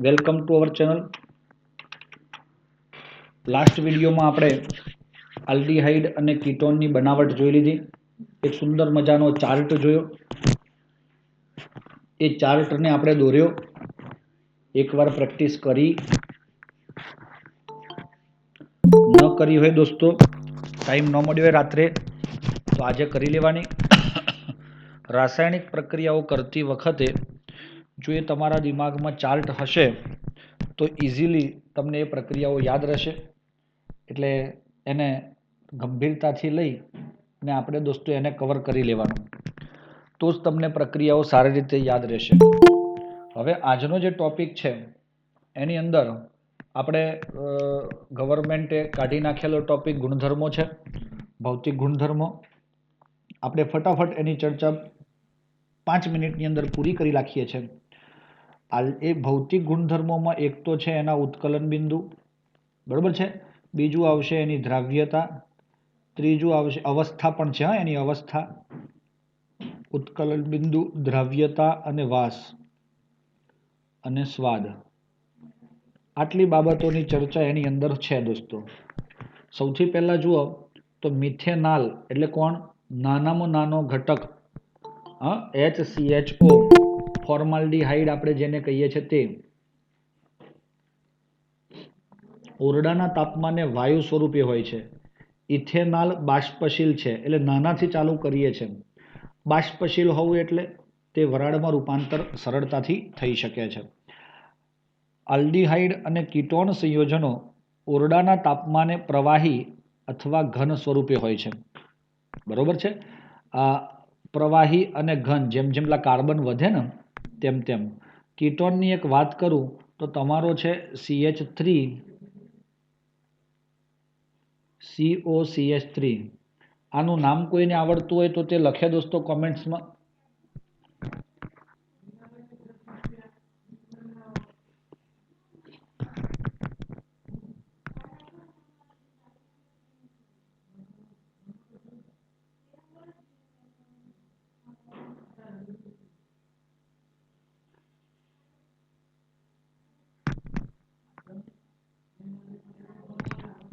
Welcome to our channel. Last વિડીયોમાં આપણે aldehyde અને કીટોનની બનાવટ જોઈ લીધી. એક સુંદર મજાનો ચાર્ટ જોયો. એ ચાર્ટને આપણે દોર્યો. એકવાર પ્રેક્ટિસ કરી ન કરી હોય દોસ્તો, ટાઈમ ન મળ્યો હોય રાત્રે, તો આજે કરી લેવાની. રાસાયણિક પ્રક્રિયાઓ કરતી વખતે જો એ તમારા દિમાગમાં ચાર્ટ હશે તો ઇઝીલી તમને એ પ્રક્રિયાઓ યાદ રહેશે. એટલે એને ગંભીરતાથી લઈ ને આપણે દોસ્તો એને કવર કરી લેવાનું, તો જ તમને પ્રક્રિયાઓ સારી રીતે યાદ રહેશે. હવે આજનો જે ટોપિક છે એની અંદર આપણે ગવર્મેન્ટે કાઢી નાખેલો ટોપિક ગુણધર્મો છે, ભૌતિક ગુણધર્મો. આપણે ફટાફટ એની ચર્ચા 5 મિનિટની અંદર પૂરી કરી નાખીએ છીએ. એ ભૌતિક ગુણધર્મોમાં એક તો છે એના ઉત્કલન બિંદુ, બરોબર છે. બીજું આવશે એની દ્રાવ્યતા. ત્રીજું આવશે અવસ્થા પણ છે, એની અવસ્થા, ઉત્કલન બિંદુ, દ્રાવ્યતા અને વાસ અને સ્વાદ. આટલી બાબતોની ચર્ચા એની અંદર છે દોસ્તો. સૌથી પહેલા જુઓ તો મિથેનાલ એટલે કોણ? નાનામાં નાનો ઘટક, HCHO, ફોર્માલ્ડીહાઇડ આપણે જેને કહીએ છીએ તે. ઓરડાના તાપમાને વાયુ સ્વરૂપે હોય છે. ઇથેનાલ બાષ્પશીલ છે, એટલે નાનાથી ચાલુ કરીએ છીએ. બાષ્પશીલ હોવું એટલે તે વરાળમાં રૂપાંતર સરળતાથી થઈ શકે છે. આલ્ડીહાઇડ અને કીટોન સંયોજનો ઓરડાના તાપમાને પ્રવાહી અથવા ઘન સ્વરૂપે હોય છે, બરોબર છે. આ પ્રવાહી અને ઘન, જેમ જેમ કાર્બન વધે ને તેમ તેમ. કીટોનની એક વાત કરું તો તમારો છે CH3COCH3. આનું નામ કોઈને આવડતું હોય તો તે લખે દોસ્તો કોમેન્ટ્સમાં.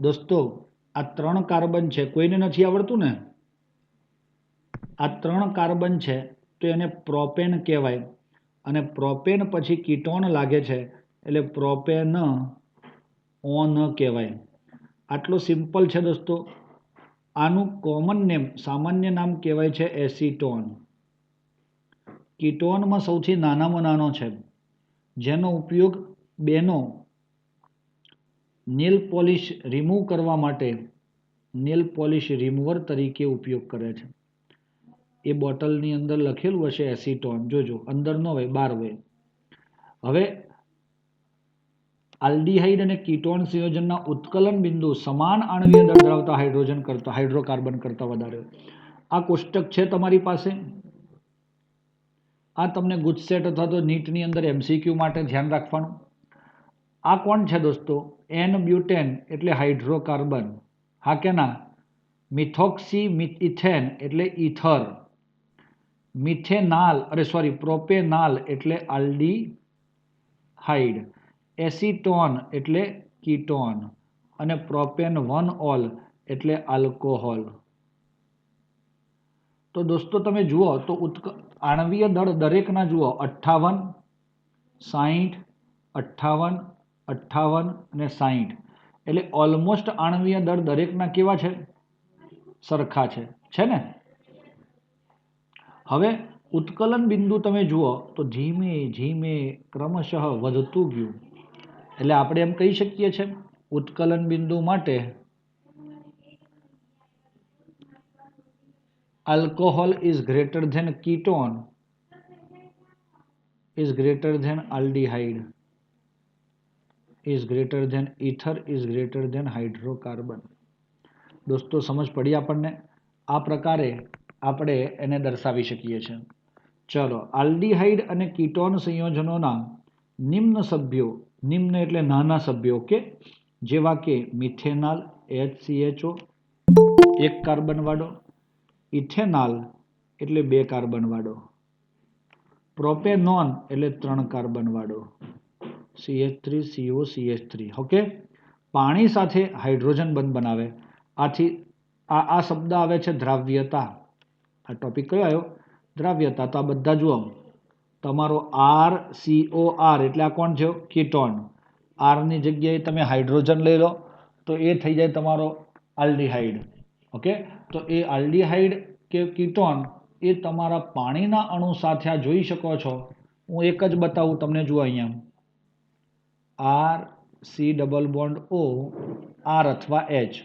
દોસ્તો આ 3 કાર્બન છે, કોઈને નથી આવડતું ને? આ 3 કાર્બન છે તો એને પ્રોપેન કહેવાય. અને પ્રોપેન પછી કીટોન લાગે છે એટલે પ્રોપેન ઓન કહેવાય. આટલું સિમ્પલ છે દોસ્તો. આનું કોમન નેમ, સામાન્ય નામ કહેવાય છે એસીટોન. કીટોનમાં સૌથી નાનામાં નાનો છે, જેનો ઉપયોગ બેનો નેલ પોલિશ રિમૂવ કરવા માટે નેલ પોલિશ રિમૂવર તરીકે ઉપયોગ કરે છે. એ બોટલની અંદર લખેલું હશે એસીટોન, જોજો અંદર ન હોય, બહાર હોય. હવે આલ્ડીહાઇડ અને કીટોન સંયોજનના ઉત્કલન બિંદુ સમાન આણ્વીય દળ ધરાવતા હાઇડ્રોજન કરતા હાઇડ્રોકાર્બન કરતા વધારે. આ કોષ્ટક છે તમારી પાસે. આ તમને ગુજસેટ અથવા તો નીટની અંદર MCQ માટે ધ્યાન રાખવાનું. આ કોણ છે દોસ્તો? એન બ્યુટેન એટલે હાઇડ્રોકાર્બન. હા કે ના? મિથોક્સી ઇથેન એટલે ઇથર. મિથેનાલ પ્રોપેનાલ એટલે આલ્ડીહાઇડ. એસીટોન એટલે કીટોન અને પ્રોપેન 1-ઓલ એટલે આલ્કોહોલ. તો દોસ્તો તમે જુઓ તો આણ્વીય દળ દરેકના જુઓ 58, 60, 58, 58 અને 60. એટલે ઓલમોસ્ટ આણ્વીય દળ દરેકના કેવા છે? સરખા છે ને? હવે ઉત્કલન બિંદુ તમે જુઓ તો ધીમે ધીમે ક્રમશઃ વધતું ગયું. એટલે આપણે એમ કહી શકીએ છીએ ઉત્કલન બિંદુ માટે alcohol is greater than ketone is greater than aldehyde is greater than ether is greater than hydrocarbon. દોસ્તો સમજ પડી આપણને? આ પ્રકારે આપણે એને દર્શાવી શકીએ છીએ. ચલો, આલ્ડીહાઇડ અને કીટોન સંયોજનોના નિમ્ન સભ્યો, નિમ્ન એટલે નાના સભ્યો, કે જેવા કે મિથેનાલ HCHO 1 કાર્બન વાળો, ઇથેનાલ એટલે 2 કાર્બન વાળો, પ્રોપેનોન એટલે 3 કાર્બન વાળો, CH3COCH3. ઓકે, પાણી સાથે હાઇડ્રોજન બંધ બનાવે. આથી આ શબ્દ આવે છે દ્રાવ્યતા. આ ટોપિક કયો આવ્યો? દ્રાવ્યતા. તો આ બધા જુઓ, તમારો RCOR એટલે આ કોણ છે? કીટોન. આરની જગ્યાએ તમે હાઇડ્રોજન લઈ લો તો એ થઈ જાય તમારો આલ્ડીહાઇડ. ઓકે, તો એ આલ્ડીહાઇડ કે કીટોન એ તમારા પાણીના અણુ સાથે આ જોઈ શકો છો. હું એક જ બતાવું તમને, જુઓ અહીંયા RC⋯O R અથવા H.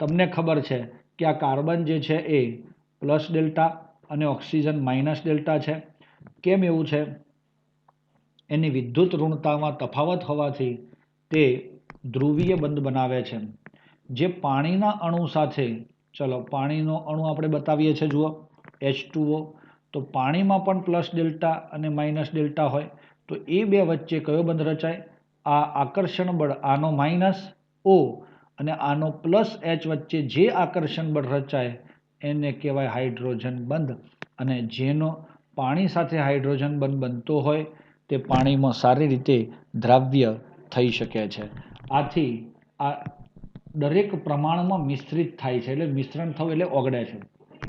તમને ખબર છે કે આ કાર્બન જે છે એ પ્લસ ડેલ્ટા અને ઓક્સિજન માઇનસ ડેલ્ટા છે. કેમ એવું છે? એની વિદ્યુત ઋણતામાં તફાવત હોવાથી તે ધ્રુવીય બંધ બનાવે છે. જે પાણીના અણુ સાથે, ચલો પાણીનો અણુ આપણે બતાવીએ છીએ, જુઓ H2O. તો પાણીમાં પણ પ્લસ ડેલ્ટા અને માઇનસ ડેલ્ટા હોય. તો એ બે વચ્ચે કયો બંધ રચાય? આ આકર્ષણ બળ, આનો માઇનસ O અને આનો પ્લસ H વચ્ચે જે આકર્ષણ બળ રચાય એને કહેવાય હાઇડ્રોજન બંધ. અને જેનો પાણી સાથે હાઇડ્રોજન બંધ બનતો હોય તે પાણીમાં સારી રીતે દ્રાવ્ય થઈ શકે છે. આથી આ દરેક પ્રમાણમાં મિશ્રિત થાય છે, એટલે મિશ્રણ થવું એટલે ઓગળે છે.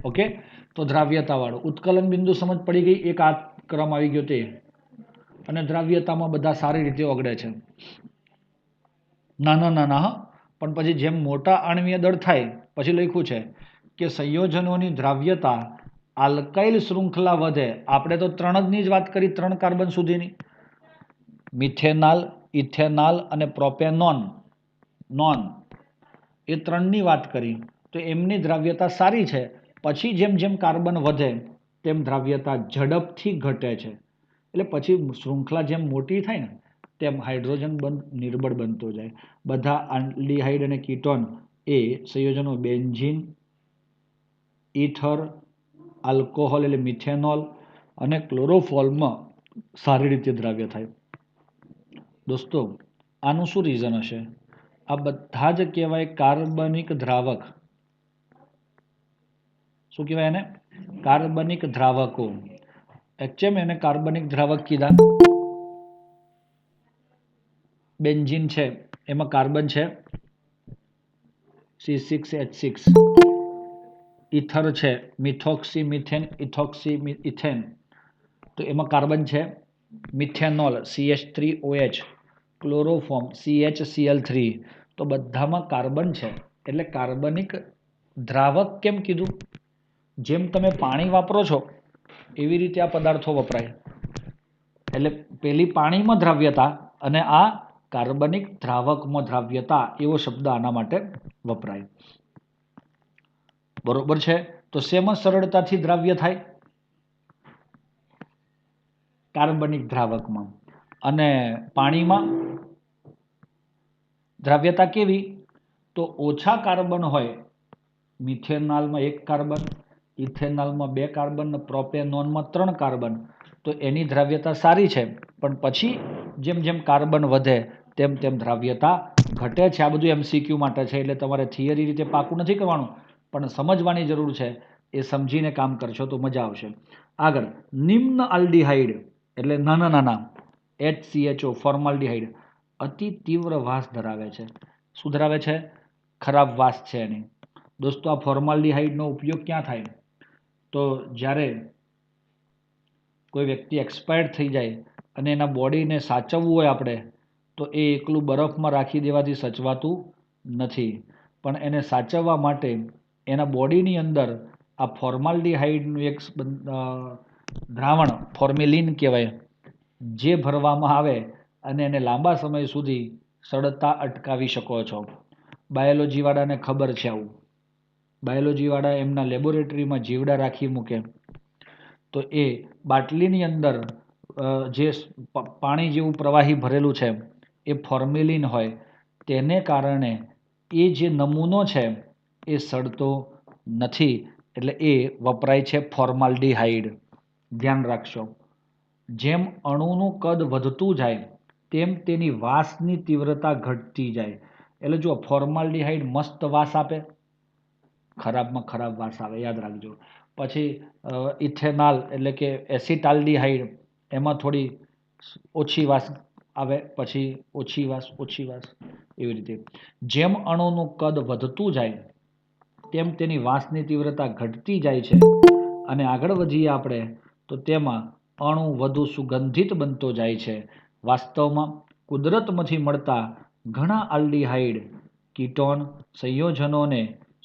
ઓકે, તો દ્રાવ્યતાવાળું ઉત્કલન બિંદુ સમજ પડી ગઈ. એક આ ક્રમ આવી ગયો તે. અને દ્રાવ્યતામાં બધા સારી રીતે ઓગળે છે. નાના નાના, પણ પછી જેમ મોટા આણ્વીય દળ થાય પછી લખ્યું છે કે સંયોજનોની દ્રાવ્યતા આલ્કાઇલ શૃંખલા વધે. આપણે તો 3 જ વાત કરી, 3 કાર્બન સુધીની. મિથેનાલ, ઇથેનાલ અને પ્રોપેનોન એ 3ની વાત કરી. તો એમની દ્રાવ્યતા સારી છે. પછી જેમ જેમ કાર્બન વધે તેમ દ્રાવ્યતા ઝડપથી ઘટે છે. એટલે પછી શૃંખલા જેમ મોટી થાય ને તેમ હાઇડ્રોજન બંધ નિર્બળ બનતો જાય. બધા આલ્ડીહાઇડ અને કીટોન એ સંયોજનો બેન્ઝીન, ઇથર, આલ્કોહોલ એટલે મિથેનોલ અને ક્લોરોફોર્મમાં સારી રીતે દ્રાવ્ય થાય. દોસ્તો, આનું શું રીઝન હશે? આ બધા જ કહેવાય કાર્બનિક દ્રાવક. શું કહેવાય એને? કાર્બનિક દ્રાવકો. કેમ એને કાર્બનિક દ્રાવક કીધા? બેન્ઝીન છે એમાં કાર્બન છે C6H6. ઇથર છે મિથોક્સી મિથેન ઇથોક્સી ઇથેન, તો એમાં કાર્બન છે. Methanol CH3OH, chloroform CHCl3. તો બધામાં કાર્બન છે. એટલે કાર્બનિક દ્રાવક કેમ કીધું? જેમ તમે પાણી વાપરો છો એવી રીતે આ પદાર્થો વપરાય. એટલે પેલી પાણીમાં દ્રાવ્યતા અને આ કાર્બનિક દ્રાવકમાં દ્રાવ્યતા, એવો શબ્દ આના માટે વપરાય. બરોબર છે? તો શેમાં સરળતાથી દ્રાવ્ય થાય? કાર્બનિક દ્રાવકમાં. અને પાણીમાં દ્રાવ્યતા કેવી? તો ઓછા કાર્બન હોય. મિથેનાલમાં 1 કાર્બન, ઇથેનોલમાં 2 કાર્બન, પ્રોપેનોનમાં 3 કાર્બન. તો એની દ્રાવ્યતા સારી છે. પણ પછી જેમ જેમ કાર્બન વધે તેમ તેમ દ્રાવ્યતા ઘટે છે. આ બધું MCQ માટે છે, એટલે તમારે થિયરી રીતે પાકું નથી કરવાનું, પણ સમજવાની જરૂર છે. એ સમજીને કામ કરશો તો મજા આવશે. આગળ, નિમ્ન આલ્ડીહાઇડ એટલે નાના નાના HCHO ફોર્માલ્ડીહાઇડ અતિ તીવ્ર વાસ ધરાવે છે. શું ધરાવે છે? ખરાબ વાસ છે એની. દોસ્તો, આ ફોર્માલ્ડીહાઇડનો ઉપયોગ ક્યાં થાય? તો જ્યારે કોઈ વ્યક્તિ એક્સપાયર્ડ થઈ જાય અને એના બોડીને સાચવવું હોય આપણે, તો એ એકલું બરફમાં રાખી દેવાથી સચવાતું નથી. પણ એને સાચવવા માટે એના બોડીની અંદર આ ફોર્માલ્ડીહાઇડનું એક દ્રાવણ, ફોર્મેલિન કહેવાય, જે ભરવામાં આવે અને એને લાંબા સમય સુધી સડતા અટકાવી શકો છો. બાયોલોજીવાળાને ખબર છે આવું. બાયોલોજીવાળા એમના લેબોરેટરીમાં જીવડા રાખી મૂકે. તો એ બાટલીની અંદર જે પાણી જેવું પ્રવાહી ભરેલું છે એ ફોર્મેલિન હોય. તેને કારણે એ જે નમૂનો છે એ સડતો નથી. એટલે એ વપરાય છે ફોર્માલ્ડીહાઇડ. ધ્યાન રાખશો. જેમ અણુનું કદ વધતું જાય તેમ તેની વાસની તીવ્રતા ઘટતી જાય. એટલે જો ફોર્માલ્ડીહાઇડ મસ્ત વાસ આપે, ખરાબમાં ખરાબ વાસ આવે, યાદ રાખજો. પછી ઇથેનાલ એટલે કે એસિટાલ્ડીહાઇડ, એમાં થોડી ઓછી વાસ આવે, પછી ઓછી વાસ એવી રીતે. જેમ અણુનું કદ વધતું જાય તેમ તેની વાસની તીવ્રતા ઘટતી જાય છે અને આગળ વધીએ આપણે તો તેમાં અણુ વધુ સુગંધિત બનતો જાય છે. વાસ્તવમાં કુદરતમાંથી મળતા ઘણા આલ્ડીહાઇડ કીટોન સંયોજનોને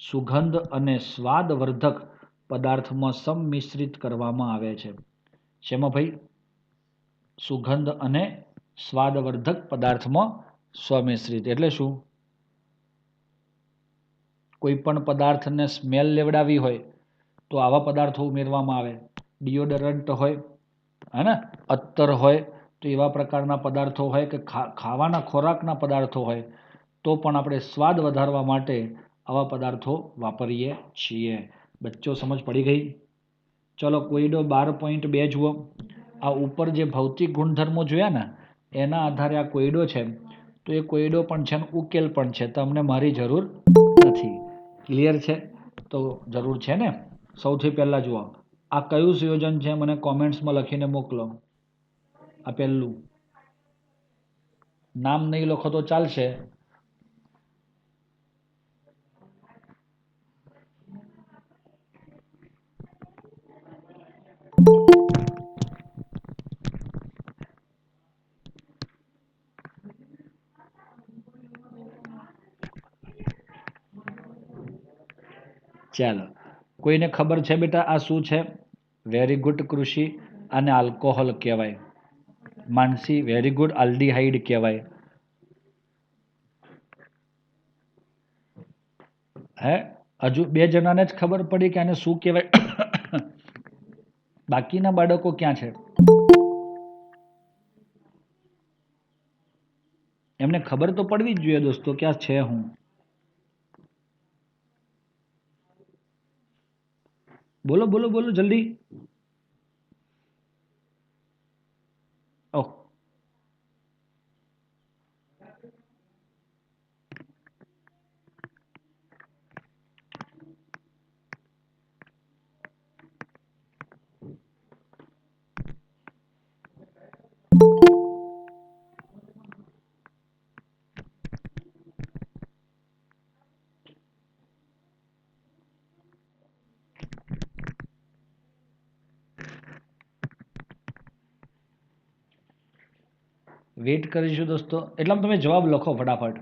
સુગંધ અને સ્વાદવર્ધક પદાર્થમાં સંમિશ્રિત કરવામાં આવે છે. શેમાં ભાઈ? સુગંધ અને સ્વાદવર્ધક પદાર્થમાં સંમિશ્રિત એટલે શું? કોઈ પણ પદાર્થને સ્મેલ લેવડાવી હોય તો આવા પદાર્થો ઉમેરવામાં આવે. ડિયોડરન્ટ હોય, હે ને, અત્તર હોય તો એવા પ્રકારના પદાર્થો હોય કે ખાવાના ખોરાકના પદાર્થો હોય તો પણ આપણે સ્વાદ વધારવા માટે આવા પદાર્થો વાપરીએ છીએ. બચ્ચો સમજ પડી ગઈ? ચલો કોયડો 12.2 જુઓ. આ ઉપર જે ભૌતિક ગુણધર્મો જોયા ને એના આધારે આ કોયડો છે, તો એ કોયડો પણ છે ને ઉકેલ પણ છે. તમને મારી જરૂર નથી. ક્લિયર છે? તો જરૂર છે ને. સૌથી પહેલા જુઓ, આ કયું સંયોજન છે મને કોમેન્ટ્સમાં લખીને મોકલો. આ પહેલું. નામ નહીં લખો તો ચાલશે. ચાલો, કોઈને ખબર છે બેટા આ શું છે? વેરી ગુડ કૃષિ. આને આલ્કોહોલ કહેવાય. માનસી વેરી ગુડ, આલ્ડીહાઇડ કહેવાય. હે, હજુ બે જણાને જ ખબર પડી કે આને શું કહેવાય? બાકીના બાળકો ક્યાં છે? એમને ખબર તો પડવી જ જોઈએ દોસ્તો ક્યાં છે હું. બોલો બોલો બોલો જલ્દી. ઓહ, વેઇટ કરીશું દોસ્તો. એટલામાં તમે જવાબ લખો ફટાફટ.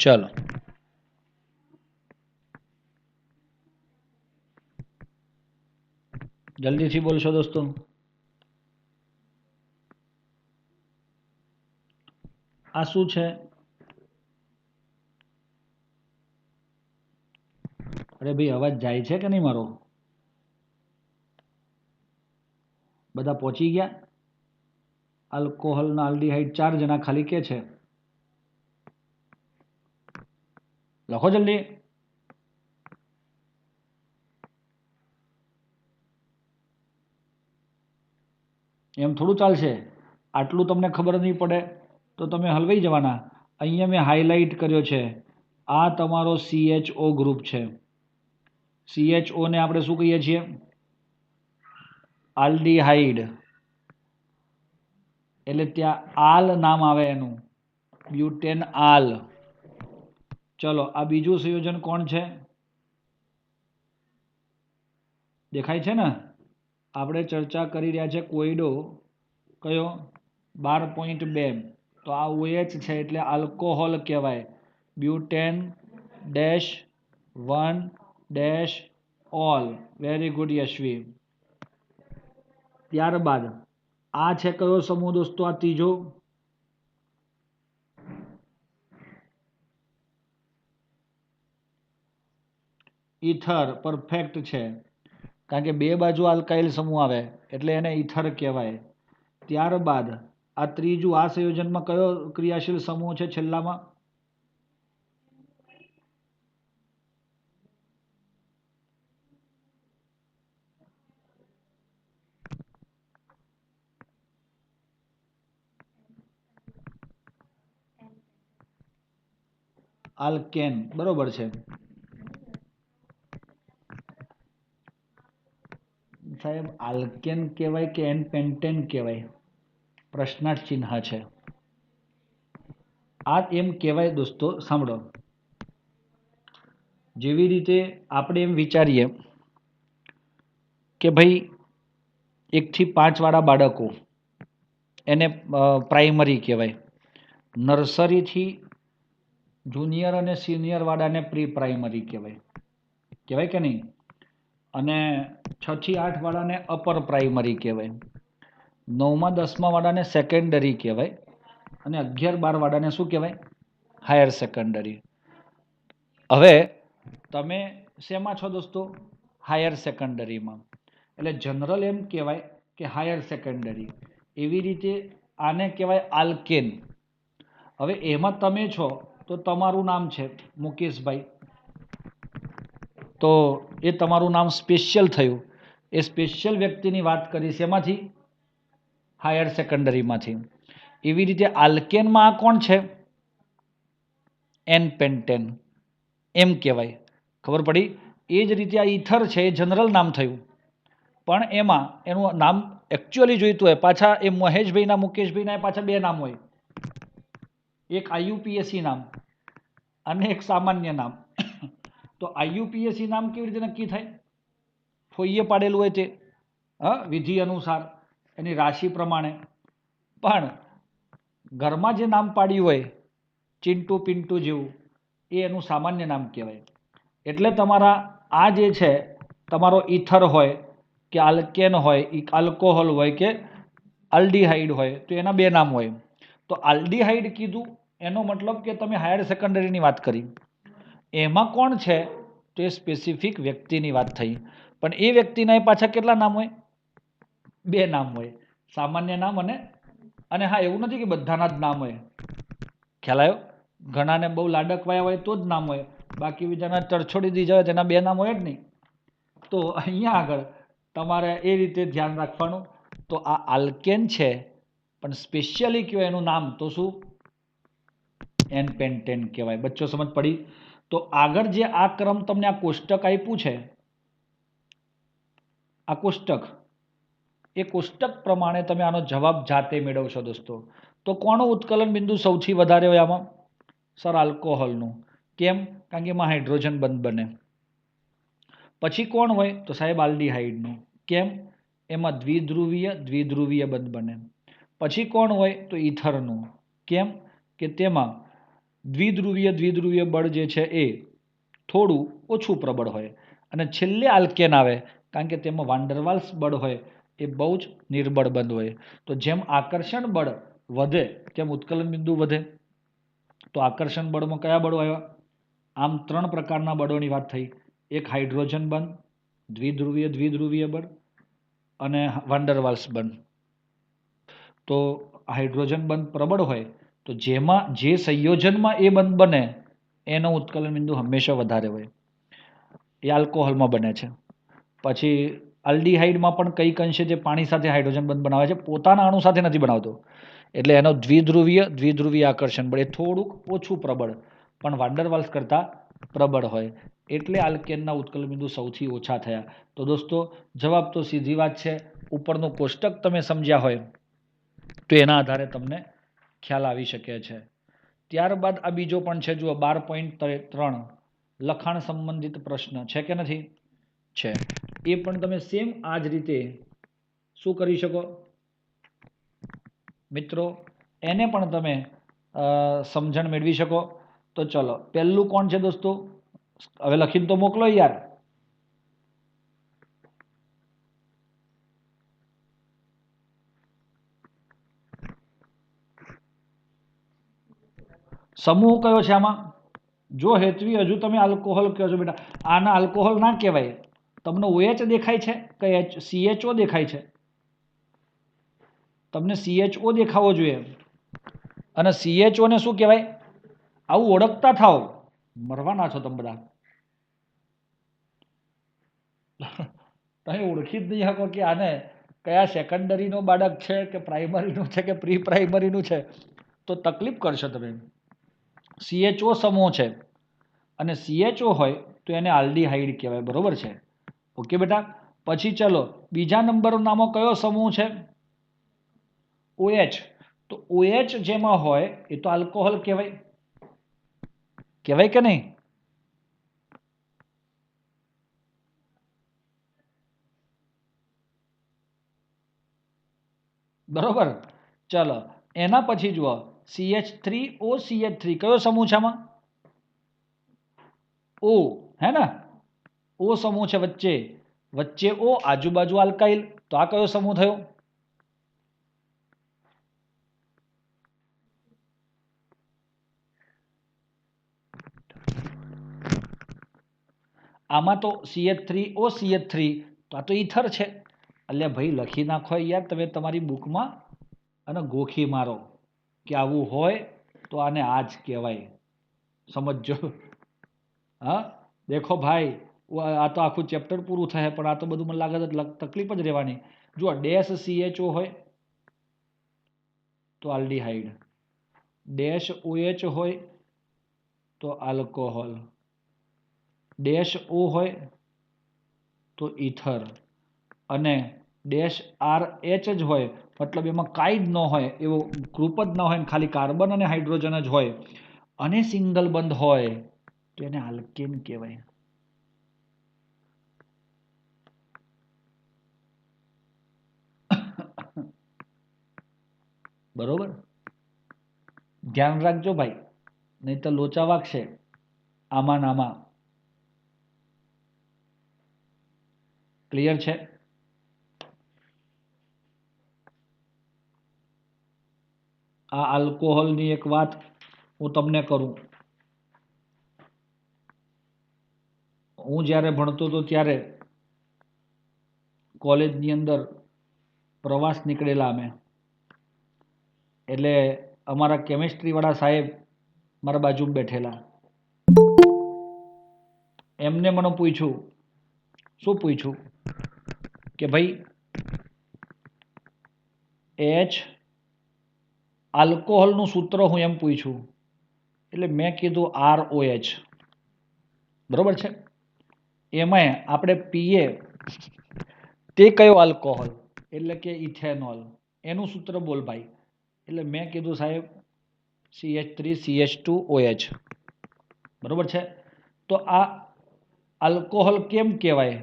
ચલો, જલ્દીથી બોલશો દોસ્તો. આ શું છે? અરે ભાઈ અવાજ જાય છે કે નહીં મારો? બધા પહોંચી ગયા? આલ્કોહોલના આલ્ડીહાઇડ 4 જણા ખાલી કે છે. લખો જલ્દી. એમ થોડું ચાલશે. આટલું તમને ખબર નહીં પડે તો તમે હલવાઈ જવાના. અહીંયા મેં હાઇલાઇટ કર્યો છે. આ તમારો CHO ગ્રુપ છે. CHO ને આપણે શું કહીએ છીએ? આલ્ડીહાઇડ. એટલે ત્યાં આલ નામ આવે એનું, બ્યુટેન આલ. ચલો, આ બીજું સંયોજન કોણ છે? દેખાય છે ને? આપણે ચર્ચા કરી રહ્યા છે કોયડો કયો? 12.2. તો આ OH છે એટલે આલ્કોહોલ કહેવાય. Butane dash 1 dash all. Very good Yashvi. ત્યારબાદ આ છે કયો સમૂહ દોસ્તો? આ ત્રીજો. ઈથર. પરફેક્ટ છે. કારણ કે બે બાજુ આલ્કાઇલ સમૂહ આવે એટલે એને ઈથર કહેવાય. ત્યારબાદ આ ત્રીજું, આ સંયોજનમાં કયો ક્રિયાશીલ સમૂહ છે છેલ્લામાં? આલ્કેન બરોબર છે સાહેબ, આલ્કેન કહેવાય કે એન પેન્ટેન કહેવાય? પ્રશ્નાર્થ ચિહ્ન છે આ. એમ કહેવાય દોસ્તો, સાંભળો, જેવી રીતે આપણે એમ વિચારીએ કે ભાઈ 1 થી 5 વાળા બાળકો એને પ્રાઇમરી કહેવાય, નર્સરીથી જુનિયર અને સિનિયર વાળાને પ્રી પ્રાઇમરી કહેવાય, કહેવાય કે નહીં? અને 6 થી 8 વાળાને અપર પ્રાઇમરી કહેવાય, 9માં 10માં વાળાને સેકન્ડરી કહેવાય, અને 11-12 વાળાને શું કહેવાય? Higher secondary. હવે તમે શેમાં છો દોસ્તો? હાયર સેકન્ડરીમાં. એટલે જનરલ એમ કહેવાય કે હાયર સેકન્ડરી. એવી રીતે આને કહેવાય આલ્કેન. હવે એમાં તમે છો તો તમારું નામ છે મુકેશભાઈ, તો એ તમારું નામ સ્પેશિયલ થયું. એ સ્પેશિયલ વ્યક્તિની વાત કરી શેમાંથી? હાયર સેકન્ડરીમાંથી. એવી રીતે આલ્કેનમાં આ કોણ છે? એન પેન્ટેન એમ કહેવાય. ખબર પડી? એ જ રીતે આ ઈથર છે એ જનરલ નામ થયું, પણ એમાં એનું નામ એકચ્યુઅલી જોઈતું હોય પાછા એ મહેશભાઈના મુકેશભાઈના પાછા 2 નામ હોય, એક આઈયુપીએસસી નામ અને એક સામાન્ય નામ. તો આઈયુપીએસસી નામ કેવી રીતે નક્કી થાય? ફોઈએ પાડેલું હોય તે, વિધિ અનુસાર એની રાશિ પ્રમાણે. પણ ઘરમાં જે નામ પાડ્યું હોય ચિંટુ પિન્ટુ જેવું, એ એનું સામાન્ય નામ કહેવાય. એટલે તમારા આ જે છે તમારો ઈથર હોય કે આલ્કેન હોય, આલ્કોહોલ હોય કે આલ્ડીહાઇડ હોય, તો એના 2 નામ હોય. તો આલ્ડીહાઇડ કીધું એનો મતલબ કે તમે હાયર સેકન્ડરીની વાત કરી. એમાં કોણ છે? તો એ સ્પેસિફિક વ્યક્તિની વાત થઈ. પણ એ વ્યક્તિના એ પાછા કેટલા નામ હોય? 2 નામ હોય, સામાન્ય નામ અને હા, એવું નથી કે બધાના જ નામ હોય. ખ્યાલ આવ્યો? ઘણાને બહુ લાડકવાયા હોય તો જ નામ હોય, બાકી બીજાના તરછોડી દીધા હોય તેના 2 નામ હોય જ નહીં. તો અહીંયા આગળ તમારે એ રીતે ધ્યાન રાખવાનું. તો આ આલ્કેન છે, પણ સ્પેશિયલી કયો એનું નામ તો શું? એન પેન્ટેન કહેવાય. બચ્ચો સમજ પડી? તો આગળ જે આ ક્રમ તમને આ કોષ્ટક આપ્યું છે, આ કોષ્ટક, એ કોષ્ટક પ્રમાણે તમે આનો જવાબ જાતે મેળવશો દોસ્તો. તો કોનું ઉત્કલન બિંદુ સૌથી વધારે હોય આમાં? સર, આલ્કોહોલનું. કેમ? કારણ કે એમાં હાઇડ્રોજન બંધ બને. પછી કોણ હોય? તો સાહેબ આલ્ડીહાઇડનું. કેમ? એમાં દ્વિધ્રુવીય બંધ બને. પછી કોણ હોય? તો ઈથરનું. કેમ? કે તેમાં દ્વિધ્રુવીય બળ જે છે એ થોડું ઓછું પ્રબળ હોય. અને છેલ્લે આલ્કેન આવે, કારણ કે તેમાં વાન્ડરવાલ્સ બળ હોય, એ બહુ જ નિર્બળ બંધ હોય. તો જેમ આકર્ષણ બળ વધે તેમ ઉત્કલન બિંદુ વધે. તો આકર્ષણ બળમાં કયા બળો આવ્યા? આમ 3 પ્રકારના બળોની વાત થઈ. એક હાઇડ્રોજન બંધ, દ્વિધ્રુવીય બળ અને વાન્ડરવાલ્સ બંધ. તો હાઇડ્રોજન બંધ પ્રબળ હોય તો જેમાં જે સંયોજનમાં એ બંધ બને એનો ઉત્કલન બિંદુ હંમેશા વધારે હોય. એ આલ્કોહોલમાં બને છે. પછી આલ્ડીહાઇડમાં પણ કંઈક અંશે જે પાણી સાથે હાઇડ્રોજન બંધ બનાવે છે, પોતાના અણુ સાથે નથી બનાવતો. એટલે એનો દ્વિધ્રુવીય આકર્ષણ બળ એ થોડુંક ઓછું પ્રબળ, પણ વાન્ડરવાલ્સ કરતાં પ્રબળ હોય. એટલે આલ્કેનના ઉત્કલન બિંદુ સૌથી ઓછા થયા. તો દોસ્તો જવાબ તો સીધી વાત છે. ઉપરનું કોષ્ટક તમે સમજ્યા હોય તો એના આધારે તમને ખ્યાલ આવી શકે છે. ત્યારબાદ આ બીજો પણ છે, જુઓ 12.3 લખાણ સંબંધિત પ્રશ્ન છે કે નથી? છે. એ પણ તમે સેમ આ જ રીતે શું કરી શકો મિત્રો? એને પણ તમે સમજણ મેળવી શકો. તો ચલો, પહેલું કોણ છે દોસ્તો? હવે લખીને તો મોકલો યાર. સમૂહ કયો છે આમાં? જો હેતવી હજુ તમે આલ્કોહોલ કહો છો બેટા, આના આલ્કોહોલ ના કહેવાય. તમને OH દેખાય છે કે CHO દેખાય છે? તમને CHO દેખાવો જોઈએ. અને CHO ને શું કહેવાય? આવું ઓળખતા થાવ. મરવાના છો તમે બધા. તમે ઓળખી જ નહીં શકો કે આને કયા સેકન્ડરીનો બાળક છે કે પ્રાઇમરીનું છે કે પ્રી પ્રાઇમરીનું છે, તો તકલીફ કરશો તમે. CHO સમૂહ છે. અને CHO હોય તો એને આલ્ડીહાઇડ કહેવાય. બરોબર છે? ઓકે બેટા. પછી ચલો બીજા નંબરનામાં કયો સમૂહ છે? OH. તો OH જેમાં હોય એ તો આલ્કોહોલ કહેવાય. કહેવાય કે નહીં? બરોબર. ચલો એના પછી જુઓ CH3OCH3 કયો સમૂહ છે આમાં? O. હે ને? O સમૂહ છે વચ્ચે. વચ્ચે O, આજુબાજુ આલ્કાઇલ. તો આ કયો સમૂહ થયો? આમાં તો CH3OCH3. તો આ તો ઈથર છે. એટલે ભાઈ લખી નાખો યાર તમે તમારી બુકમાં અને ગોખી મારો કે આવું હોય તો આને આ જ કહેવાય. સમજજો. હા દેખો ભાઈ, આ તો આખું ચેપ્ટર પૂરું થાય પણ આ તો બધું મને લાગે છે તકલીફ જ રહેવાની. જુઓ ડેશ CHO હોય તો આલ્ડીહાઇડ, ડેશ OH હોય તો આલ્કોહોલ, ડેશ O હોય તો ઈથર, અને ડેશ RH જ હોય મતલબ એમાં કાંઈ જ ન હોય, એવો ગ્રુપ જ ન હોય, ખાલી કાર્બન અને હાઇડ્રોજન જ હોય અને સિંગલ બંધ હોય તો એને આલ્કેન કહેવાય. બરોબર? ધ્યાન રાખજો ભાઈ, નહીં તો લોચા વાગશે આમાં ને આમાં. ક્લિયર છે? આ આલ્કોહોલની એક વાત હું તમને કરું. હું જ્યારે ભણતો હતો ત્યારે કોલેજની અંદર પ્રવાસ નીકળેલા અમે. એટલે અમારા કેમિસ્ટ્રીવાળા સાહેબ મારા બાજુમાં બેઠેલા. એમને મને પૂછ્યું, શું પૂછ્યું કે ભાઈ H આલ્કોહોલનું સૂત્ર હું એમ પૂછ્યું. એટલે મેં કીધું ROH. બરોબર છે? એમાંય આપણે પીએ તે કયો આલ્કોહોલ? એટલે કે ઇથેનોલ. એનું સૂત્ર બોલ ભાઈ. એટલે મેં કીધું સાહેબ CH3CH2OH. બરોબર છે? તો આ આલ્કોહોલ કેમ કહેવાય?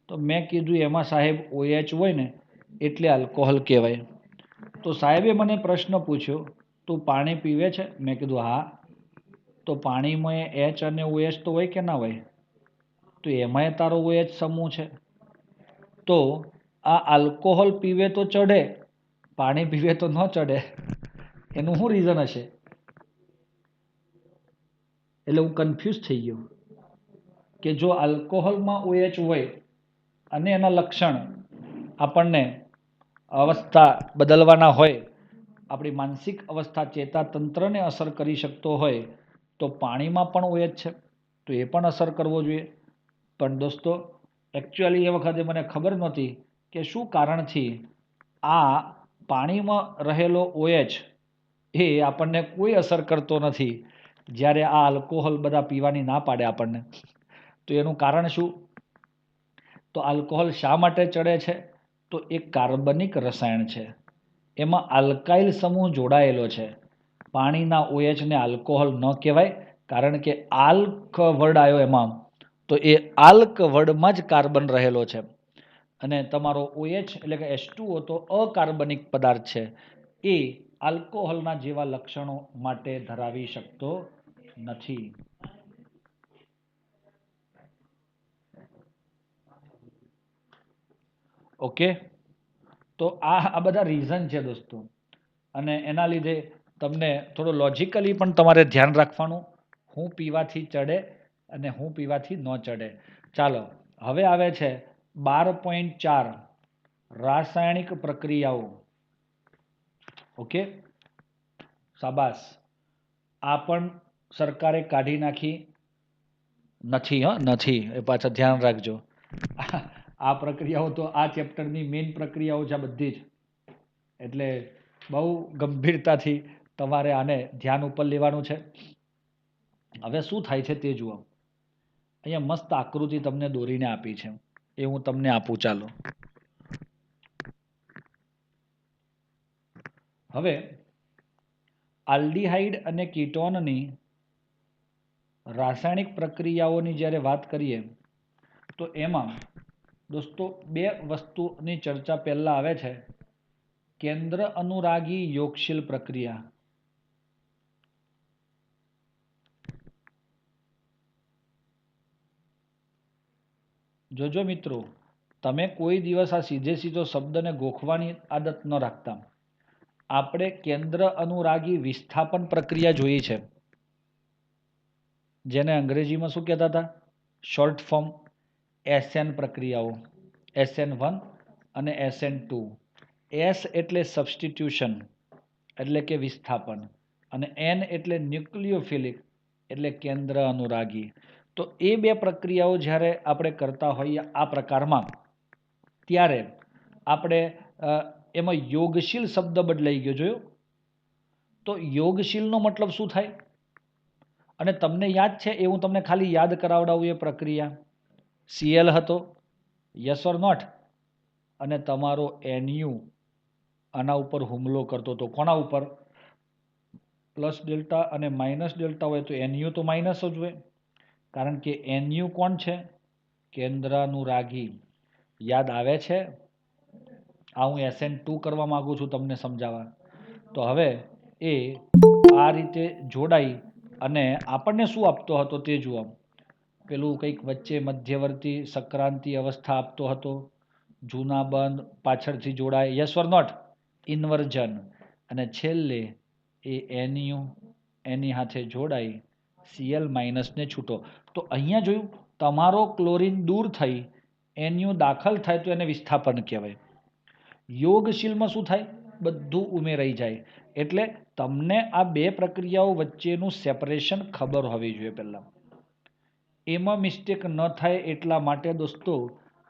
તો મેં કીધું એમાં સાહેબ OH હોય ને એટલે આલ્કોહોલ કહેવાય. તો સાહેબે મને પ્રશ્ન પૂછ્યો, તું પાણી પીવે છે? મેં કીધું હા. તો પાણીમાં H અને OH તો હોય કે ના હોય? તો એમાંય તારો OH સમૂહ છે. તો આ આલ્કોહોલ પીવે તો ચઢે, પાણી પીવે તો ન ચઢે. એનું શું રીઝન હશે? એટલે હું કન્ફ્યુઝ થઈ ગયો કે જો આલ્કોહોલમાં OH હોય અને એના લક્ષણ આપણને અવસ્થા બદલવાના હોય, આપણી માનસિક અવસ્થા ચેતાતંત્રને અસર કરી શકતો હોય, તો પાણીમાં પણ OH છે તો એ પણ અસર કરવો જોઈએ. પણ દોસ્તો એકચ્યુઅલી એ વખતે મને ખબર નહોતી કે શું કારણથી આ પાણીમાં રહેલો OH એ આપણને કોઈ અસર કરતો નથી, જ્યારે આ આલ્કોહોલ બધા પીવાની ના પાડે આપણને. તો એનું કારણ શું? તો આલ્કોહોલ શા માટે ચડે છે? તો એ કાર્બનિક રસાયણ છે. એમાં આલ્કાઇલ સમૂહ જોડાયેલો છે. પાણીના OH ને આલ્કોહોલ ન કહેવાય, કારણ કે આલ્ક વર્ડ આવ્યો એમાં, તો એ આલ્ક વર્ડમાં જ કાર્બન રહેલો છે. અને તમારો OH એટલે કે H2O તો અકાર્બનિક પદાર્થ છે. એ આલ્કોહોલના જેવા લક્ષણો માટે ધરાવી શકતો નથી. ઓકે? તો આ બધા રીઝન છે દોસ્તો. અને એના લીધે તમને થોડું લોજિકલી પણ તમારે ધ્યાન રાખવાનું, હું પીવાથી ચડે અને હું પીવાથી ન ચડે. ચાલો હવે આવે છે 12.4 રાસાયણિક પ્રક્રિયાઓ. ઓકે, શાબાશ. આ પણ સરકારે કાઢી નાખી નથી. નથી, એ પાછા ધ્યાન રાખજો. આ પ્રક્રિયાઓ તો આ ચેપ્ટરની મેઇન પ્રક્રિયાઓ છે બધી જ. એટલે બહુ ગંભીરતાથી તમારે આને ધ્યાન ઉપર લેવાનું છે. હવે શું થાય છે તે જુઓ. અહીંયા મસ્ત આકૃતિ તમને દોરીને આપી છે, એ હું તમને આપું. ચાલો હવે આલ્ડીહાઇડ અને કીટોનની રાસાયણિક પ્રક્રિયાઓની જ્યારે વાત કરીએ તો એમાં દોસ્તો બે વસ્તુની ચર્ચા પહેલા આવે છે. કેન્દ્ર અનુરાગી યોગશીલ પ્રક્રિયા. જોજો મિત્રો, તમે કોઈ દિવસ આ સીધે સીધો શબ્દને ગોખવાની આદત ન રાખતા. આપણે કેન્દ્ર અનુરાગી વિસ્થાપન પ્રક્રિયા જોઈ છે, જેને અંગ્રેજીમાં શું કહેતા હતા? શોર્ટ ફોર્મ SN પ્રક્રિયાઓ, SN1 અને SN2. S એટલે સબસ્ટિટ્યુશન એટલે કે વિસ્થાપન, અને N એટલે ન્યુક્લિયોફિલિક એટલે કેન્દ્ર અનુરાગી. તો એ બે પ્રક્રિયાઓ જ્યારે આપણે કરતા હોઈએ આ પ્રકારમાં, ત્યારે આપણે એમાં યોગશીલ શબ્દ બદલાઈ ગયો. જોયો? તો યોગશીલનો મતલબ શું થાય? અને તમને યાદ છે એ હું તમને ખાલી યાદ કરાવડાવું. એ પ્રક્રિયા Cl હતો, યસ ઓર નોટ? અને તમારો Nu આના ઉપર હુમલો કરતો હતો. કોના ઉપર? પ્લસ ડેલ્ટા અને માઇનસ ડેલ્ટા હોય તો Nu તો માઇનસ જ હોય, કારણ કે Nu કોણ છે? કેન્દ્રાનુરાગી. યાદ આવે છે? આ હું SN2 કરવા માંગુ છું તમને સમજાવવા. તો હવે એ આ રીતે જોડાઈ અને આપણને શું આપતો હતો તે જુઓ. પેલું કંઈક વચ્ચે મધ્યવર્તી સંક્રાંતિ અવસ્થા આપતો હતો. જૂના બંધ પાછળથી જોડાય, યસ ઓર નોટ? ઇન્વર્જન. અને છેલ્લે એ Nu એની સાથે જોડાઈ Cl માઇનસને છૂટો. તો અહીંયા જોયું, તમારો ક્લોરીન દૂર થઈ Nu દાખલ થાય તો એને વિસ્થાપન કહેવાય. યોગશીલમાં શું થાય? બધું ઉમેરાઈ જાય. એટલે તમને આ બે પ્રક્રિયાઓ વચ્ચેનું સેપરેશન ખબર હોવી જોઈએ પહેલા. એમાં મિસ્ટેક ન થાય એટલા માટે દોસ્તો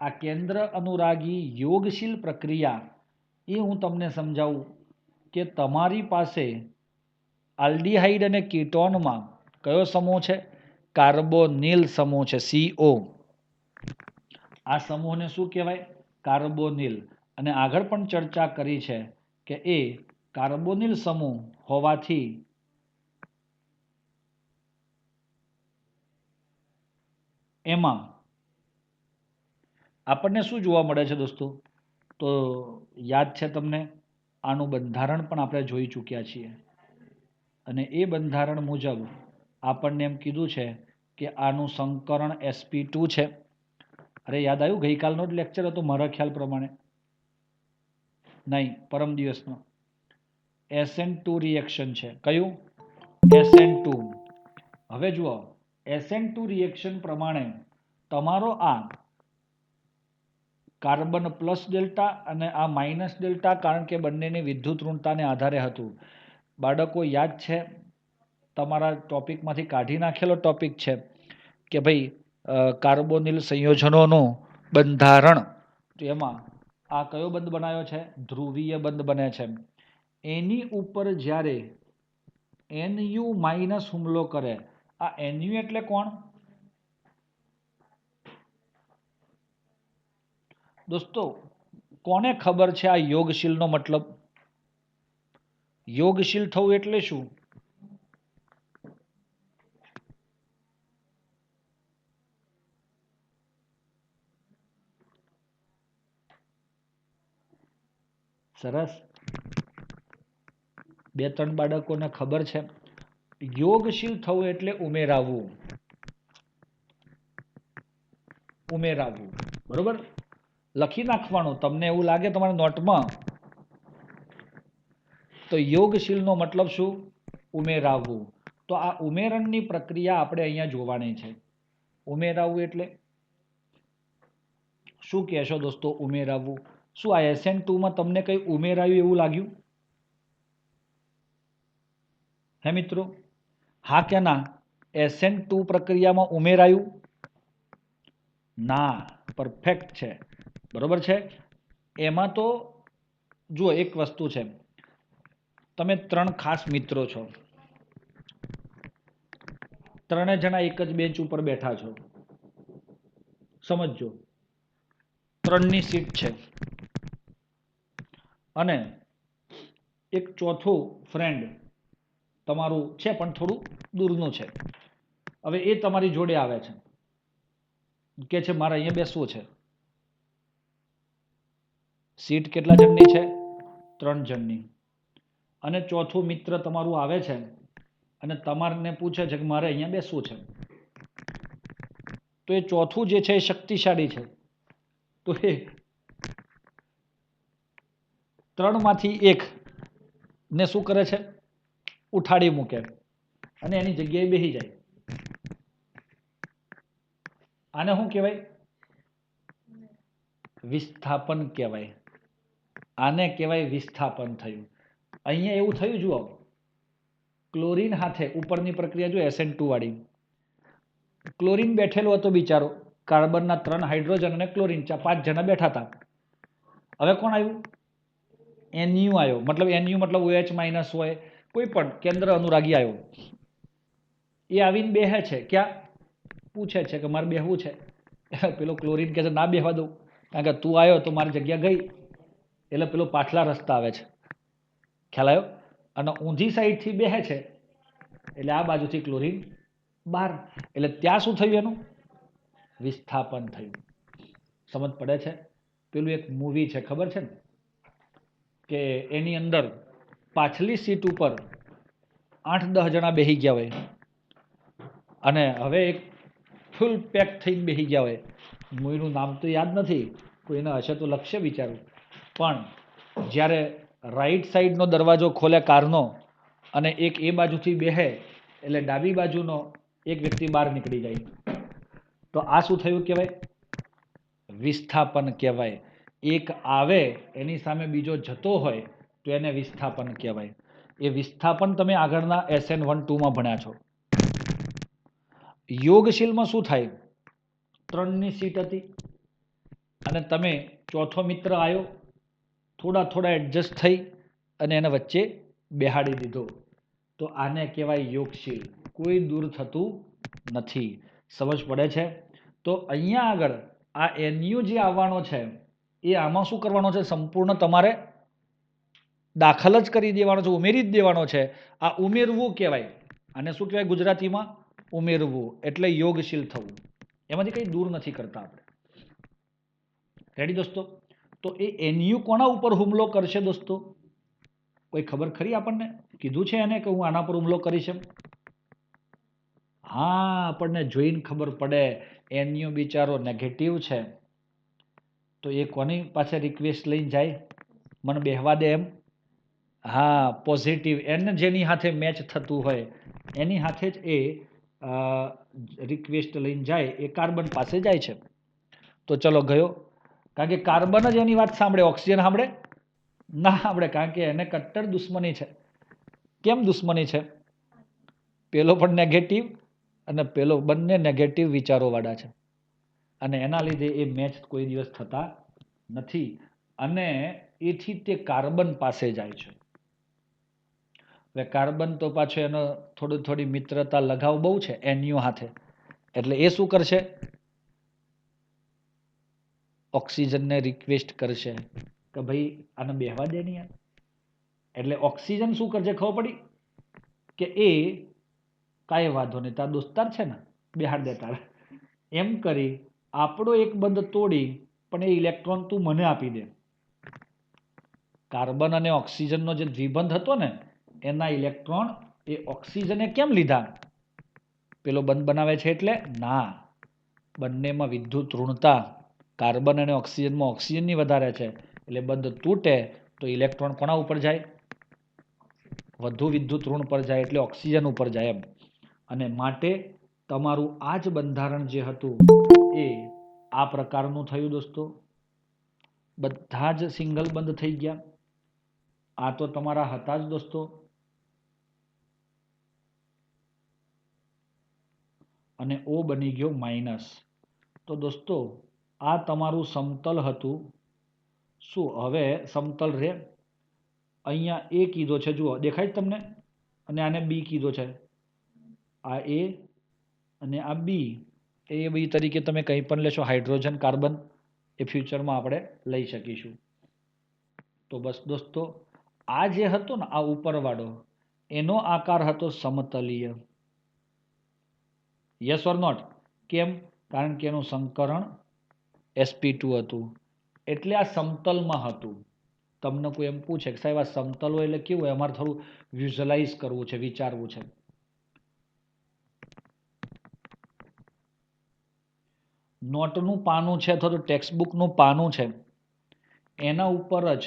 આ કેન્દ્ર અનુરાગી યોગશીલ પ્રક્રિયા એ હું તમને સમજાવું કે તમારી પાસે આલ્ડીહાઇડ અને કીટોનમાં કયો સમૂહ છે? કાર્બોનિલ સમૂહ છે, CO. આ સમૂહને શું કહેવાય? કાર્બોનિલ. અને આગળ પણ ચર્ચા કરી છે કે એ કાર્બોનિલ સમૂહ હોવાથી એમાં આપણને શું જોવા મળે છે દોસ્તો? તો યાદ છે તમને? આનું બંધારણ પણ આપણે જોઈ ચૂક્યા છીએ, અને એ બંધારણ મુજબ આપણને એમ કીધું છે કે આનું સંકરણ sp2 છે. અરે યાદ આવ્યું? ગઈકાલનો જ લેક્ચર હતો મારા ખ્યાલ પ્રમાણે. નહીં, પરમ દિવસનો. SN2 રિએક્શન છે. કયું? SN2. હવે જુઓ, SN2 રિએક્શન પ્રમાણે તમારો આ કાર્બન પ્લસ ડેલ્ટા અને આ માઇનસ ડેલ્ટા, કારણ કે બંનેની વિદ્યુત ઋણતાને આધારે હતું. બાળકો યાદ છે? તમારા ટોપિકમાંથી કાઢી નાખેલો ટોપિક છે કે ભાઈ કાર્બોનિલ સંયોજનોનું બંધારણ. તો એમાં આ કયો બંધ બનાવ્યો છે? ધ્રુવીય બંધ બને છે. એની ઉપર જ્યારે Nu માઇનસ હુમલો કરે, આ Nu એટલે કોણ દોસ્તો? કોને ખબર છે આ યોગશીલનો મતલબ? યોગશીલ થવું એટલે શું? સરસ, બે ત્રણ બાળકોને ખબર છે. યોગશીલ થવું એટલે ઉમેરાવવું. ઉમેરાવવું, બરોબર? લખી નાખવાનું. તમને એવું લાગે તમારા નોટમાં તો યોગશીલનો મતલબ શું? ઉમેરાવવું. તો આ ઉમેરણની પ્રક્રિયા આપણે અહીંયા જોવાની છે. ઉમેરાવવું એટલે શું કહેશો દોસ્તો? ઉમેરાવવું શું? આ SN2 માં તમને કંઈ ઉમેરાયું એવું લાગ્યું? હે મિત્રો? હા કે ના? SN2 પ્રક્રિયામાં ઉમેરાયું? ના. પરફેક્ટ છે, બરોબર છે. એમાં તો જુઓ, એક વસ્તુ છે. તમે ત્રણ ખાસ મિત્રો છો, ત્રણે જણા એક જ બેન્ચ ઉપર બેઠા છો. સમજો 3ની સીટ છે અને એક ચોથું ફ્રેન્ડ તમારું છે પણ થોડું દૂરનું છે. હવે એ તમારી જોડે આવે છે કે છે મારે અહીંયા બેસવું છે. સીટ કેટલા જણની છે? 3 જણની. અને ચોથું મિત્ર તમારું આવે છે અને તમારને પૂછે છે કે મારે અહીંયા બેસવું છે. તો એ ચોથું જે છે એ શક્તિશાળી છે. તો એ 3માંથી એક ને શું કરે છે? ઉઠાડી મૂકે અને એની જગ્યાએ બેસી જાય. આને શું કહેવાય? વિસ્થાપન કહેવાય. આને કહેવાય વિસ્થાપન થયું. અહીંયા એવું થયું, જુઓ, ક્લોરીન હાથે ઉપરની પ્રક્રિયા જો SN2 વાળી, ક્લોરીન બેઠેલો હતો બિચારો, કાર્બનના 3 હાઇડ્રોજન અને ક્લોરીન 5 જણા બેઠા હતા. હવે કોણ આવ્યું? NU આવ્યો. મતલબ NU મતલબ OH માઇનસ હોય, કોઈ પણ કેન્દ્ર અનુરાગી આવ્યો. એ આવીને બેહે છે. ક્યાં? પૂછે છે કે મારે બેહવું છે. પેલો ક્લોરીન કહે છે ના બેહવા દઉં, કારણ કે તું આવ્યો તો મારી જગ્યા ગઈ. એટલે પેલો પાછલા રસ્તા આવે છે. ખ્યાલ આવ્યો? અને ઊંધી સાઈડથી બેહે છે એટલે આ બાજુથી ક્લોરીન બહાર. એટલે ત્યાં શું થયું? એનું વિસ્થાપન થયું. સમજ પડે છે? પેલું એક મૂવી છે, ખબર છે ને, કે એની અંદર પાછલી સીટ ઉપર 8-10 જણા બેસી ગયા હોય અને હવે એક ફૂલ પેક થઈને બેસી ગયા હોય. મૂવીનું નામ તો યાદ નથી, કોઈને હશે તો લખશે વિચારું. પણ જ્યારે રાઈટ સાઈડનો દરવાજો ખોલે કારનો અને એક એ બાજુથી બેહે એટલે ડાબી બાજુનો એક વ્યક્તિ બહાર નીકળી જાય. તો આ શું થયું કહેવાય? વિસ્થાપન કહેવાય. એક આવે એની સામે બીજો જતો હોય તો એને વિસ્થાપન કહેવાય. એ વિસ્થાપન તમે આગળના SN1-2માં ભણ્યા છો. યોગશીલમાં શું થાય? 3ની સીટ હતી અને તમે ચોથો મિત્ર આવ્યો, થોડા એડજસ્ટ થઈ અને એને વચ્ચે બેહાડી દીધો. તો આને કહેવાય યોગશીલ. કોઈ દૂર થતું નથી. સમજ પડે છે? તો અહીંયા આગળ આ NU જે આવવાનો છે એ આમાં શું કરવાનો છે? સંપૂર્ણ તમારે દાખલ જ કરી દેવાનો છે, ઉમેરી જ દેવાનો છે. આ ઉમેરવું કહેવાય. આને શું કહેવાય ગુજરાતીમાં? ઉમેરવું. એટલે યોગશીલ થવું. એમાંથી કંઈ દૂર નથી કરતા આપણે. રેડી દોસ્તો? તો એ NU કોના ઉપર હુમલો કરશે દોસ્તો? કોઈ ખબર ખરી આપણને? કીધું છે એને કે હું આના પર હુમલો કરીશ એમ? હા, આપણને જોઈને ખબર પડે. NU બિચારો નેગેટિવ છે તો એ કોની પાસે રિક્વેસ્ટ લઈને જાય? મને બેહવા દે એમ. હા, પોઝિટિવ. એને જેની સાથે મેચ થતું હોય એની સાથે જ એ રિક્વેસ્ટ લઈને જાય. એ કાર્બન પાસે જાય છે. તો ચલો ગયો. કારણ કે કાર્બન જ એની વાત સાંભળે, ઓક્સિજન સાંભળે ના સાંભળે, કારણ કે એને કટ્ટર દુશ્મની છે. કેમ દુશ્મની છે? પેલો પણ નેગેટિવ અને પેલો, બંને નેગેટિવ વિચારોવાળા છે અને એના લીધે એ મેચ કોઈ દિવસ થતા નથી અને એથી તે કાર્બન પાસે જાય છે. હવે કાર્બન તો પાછો એનો થોડી મિત્રતા લગાવ બહુ છે NU સાથે. એટલે એ શું કરશે? ઓક્સિજનને રિક્વેસ્ટ કરશે કે ભાઈ આને બેહવા દે ને યાર. એટલે ઓક્સિજન શું કરશે ખબર પડી? કે એ કાંઈ વાંધો નહીં, તાર દોસ્તાર છે ને, બેહાડ દે તારે. એમ કરી આપણો એક બંધ તોડી પણ એ ઇલેક્ટ્રોન તું મને આપી દે. કાર્બન અને ઓક્સિજનનો જે દ્વિબંધ હતો ને એના ઇલેક્ટ્રોન એ ઓક્સિજને કેમ લીધા? પેલો બંધ બનાવે છે એટલે? ના, બંનેમાં વિદ્યુત ઋણતા કાર્બન અને ઓક્સિજનમાં ઓક્સિજનની વધારે છે એટલે બંધ તૂટે તો ઇલેક્ટ્રોન કોના ઉપર જાય? વધુ વિદ્યુત ઋણ પર જાય એટલે ઓક્સિજન ઉપર જાય એમ. અને માટે તમારું આ જ બંધારણ જે હતું એ આ પ્રકારનું થયું દોસ્તો. બધા જ સિંગલ બંધ થઈ ગયા. આ તો તમારા હતા જ દોસ્તો. અને O બની ગયો માઇનસ. તો દોસ્તો આ તમારું સમતલ હતું. શું હવે સમતલ રે? અહીંયા A કીધો છે, જુઓ દેખાય જ તમને, અને આને B કીધો છે. આ A અને આ B. એ બી તરીકે તમે કંઈ પણ લેશો, હાઇડ્રોજન, કાર્બન, એ ફ્યુચરમાં આપણે લઈ શકીશું. તો બસ દોસ્તો, આ જે હતો ને આ ઉપરવાળો, એનો આકાર હતો સમતલીય. Yes or not? કેમ? કારણ કે એનું સંકરણ sp2 હતું, એટલે આ સમતલમાં હતું. તમને કોઈ એમ પૂછે કે સાહેબ આ સમતલ હોય એટલે કેવું હોય, અમારે થોડું વિઝ્યુઅલાઇઝ કરવું છે, વિચારવું છે. નોટનું પાનું છે અથવા તો ટેક્સ્ટબુકનું પાનું છે, એના ઉપર જ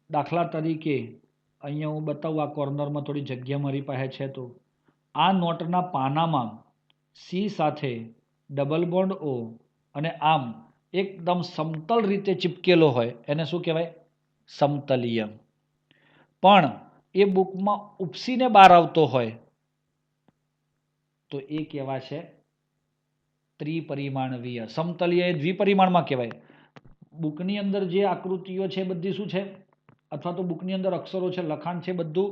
દાખલા તરીકે અહીંયા હું બતાવું, આ કોર્નરમાં થોડી જગ્યા મારી પાસે છે, તો આ નોટના પાનામાં સી સાથે ડબલ બોન્ડ ઓ અને આમ એકદમ સમતલ રીતે ચીપકેલો હોય એને શું કહેવાય? સમતલીય. પણ એ બુકમાં ઉપસીને બહાર આવતો હોય તો એ કહેવાશે ત્રિપરિમાણવીય. સમતલીય એ દ્વિપરિમાણમાં કહેવાય. બુકની અંદર જે આકૃતિઓ છે બધી શું છે, અથવા તો બુકની અંદર અક્ષરો છે, લખાણ છે, બધું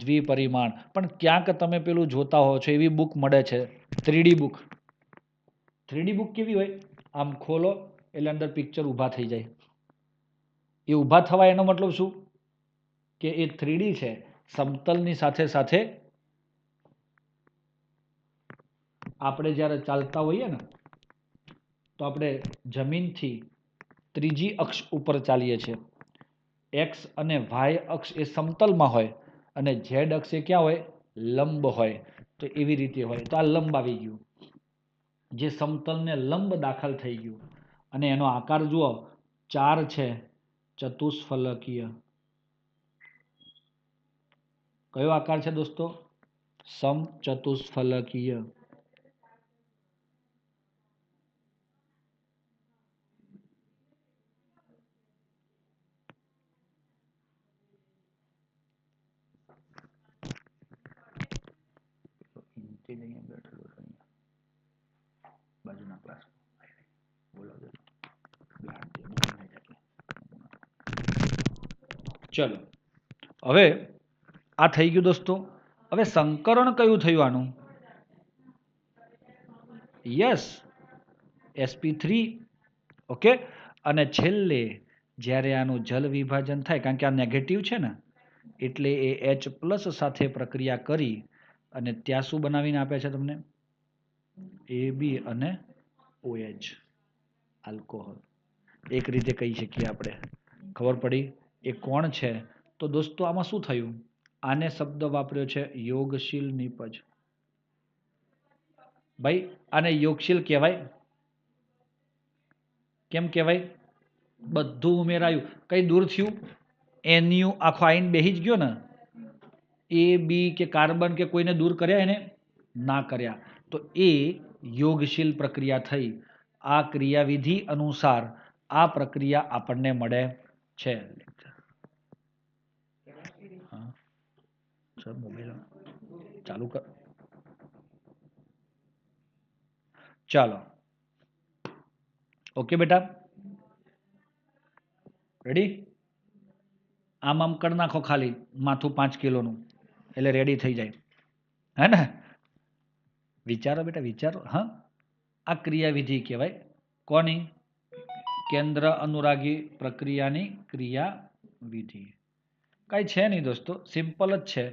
દ્વિપરિમાણ. પણ ક્યાંક તમે પેલું જોતા હો છો, એવી બુક મળે છે 3D બુક. 3D બુક કેવી હોય? આમ ખોલો એટલે અંદર પિક્ચર ઊભા થઈ જાય. એ ઊભા થવા એનો મતલબ શું? કે એ 3D છે, સમતલની સાથે સાથે આપણે જ્યારે ચાલતા હોઈએ ને તો આપણે જમીનથી ત્રીજી અક્ષ ઉપર ચાલીએ છીએ. એક્સ અને વાય અક્ષ એ સમતલમાં હોય અને ઝેડ અક્ષ એ ક્યાં હોય? લંબ હોય. તો એવી રીતે હોય. તો આ લંબ આવી ગયું, જે સમતલને લંબ દાખલ થઈ ગયું. અને એનો આકાર જુઓ, 4 છે, ચતુષ્ફલકીય. કયો આકાર છે દોસ્તો? સમચતુષ્ફલકીય. બાજુના ક્લાસ ચલો, હવે આ થઈ ગયું દોસ્તો. હવે સંકરણ કયું થયું આનું? Yes, sp3. ઓકે. અને છેલ્લે જ્યારે આનું જલ વિભાજન થાય, કારણ કે આ નેગેટિવ છે ને, એટલે એ H+ સાથે પ્રક્રિયા કરી અને ત્યાં શું બનાવીને આપે છે તમને? AB અને OH, આલ્કોહોલ. એક રીતે કહી શકીએ આપણે. ખબર પડી એ કોણ છે? તો દોસ્તો આમાં શું થયું? આને શબ્દ વાપર્યો છે યોગશીલ નિપજ. ભાઈ આને યોગશીલ કહેવાય. કેમ કહેવાય? બધું ઉમેરાયું, કઈ દૂર થયું? NU આખો આઈન બેહી જ ગયો ને. A B કે કાર્બન કે કોઈને દૂર કર્યા? એને ના કર્યા. તો એ યોગશીલ પ્રક્રિયા થઈ. આ ક્રિયાવિધિ અનુસાર આ પ્રક્રિયા આપણને મળે છે. મોબાઈલ ચાલુ કર. ચાલો, ઓકે બેટા, રેડી? આમ આમ કરી નાખો, ખાલી માથું 5 કિલોનું, એટલે રેડી થઈ જાય. હે ને? વિચારો બેટા, વિચારો. હા, આ ક્રિયાવિધિ કહેવાય. કોની? કેન્દ્ર અનુરાગી પ્રક્રિયાની ક્રિયાવિધિ. કાંઈ છે નહીં દોસ્તો, સિમ્પલ જ છે.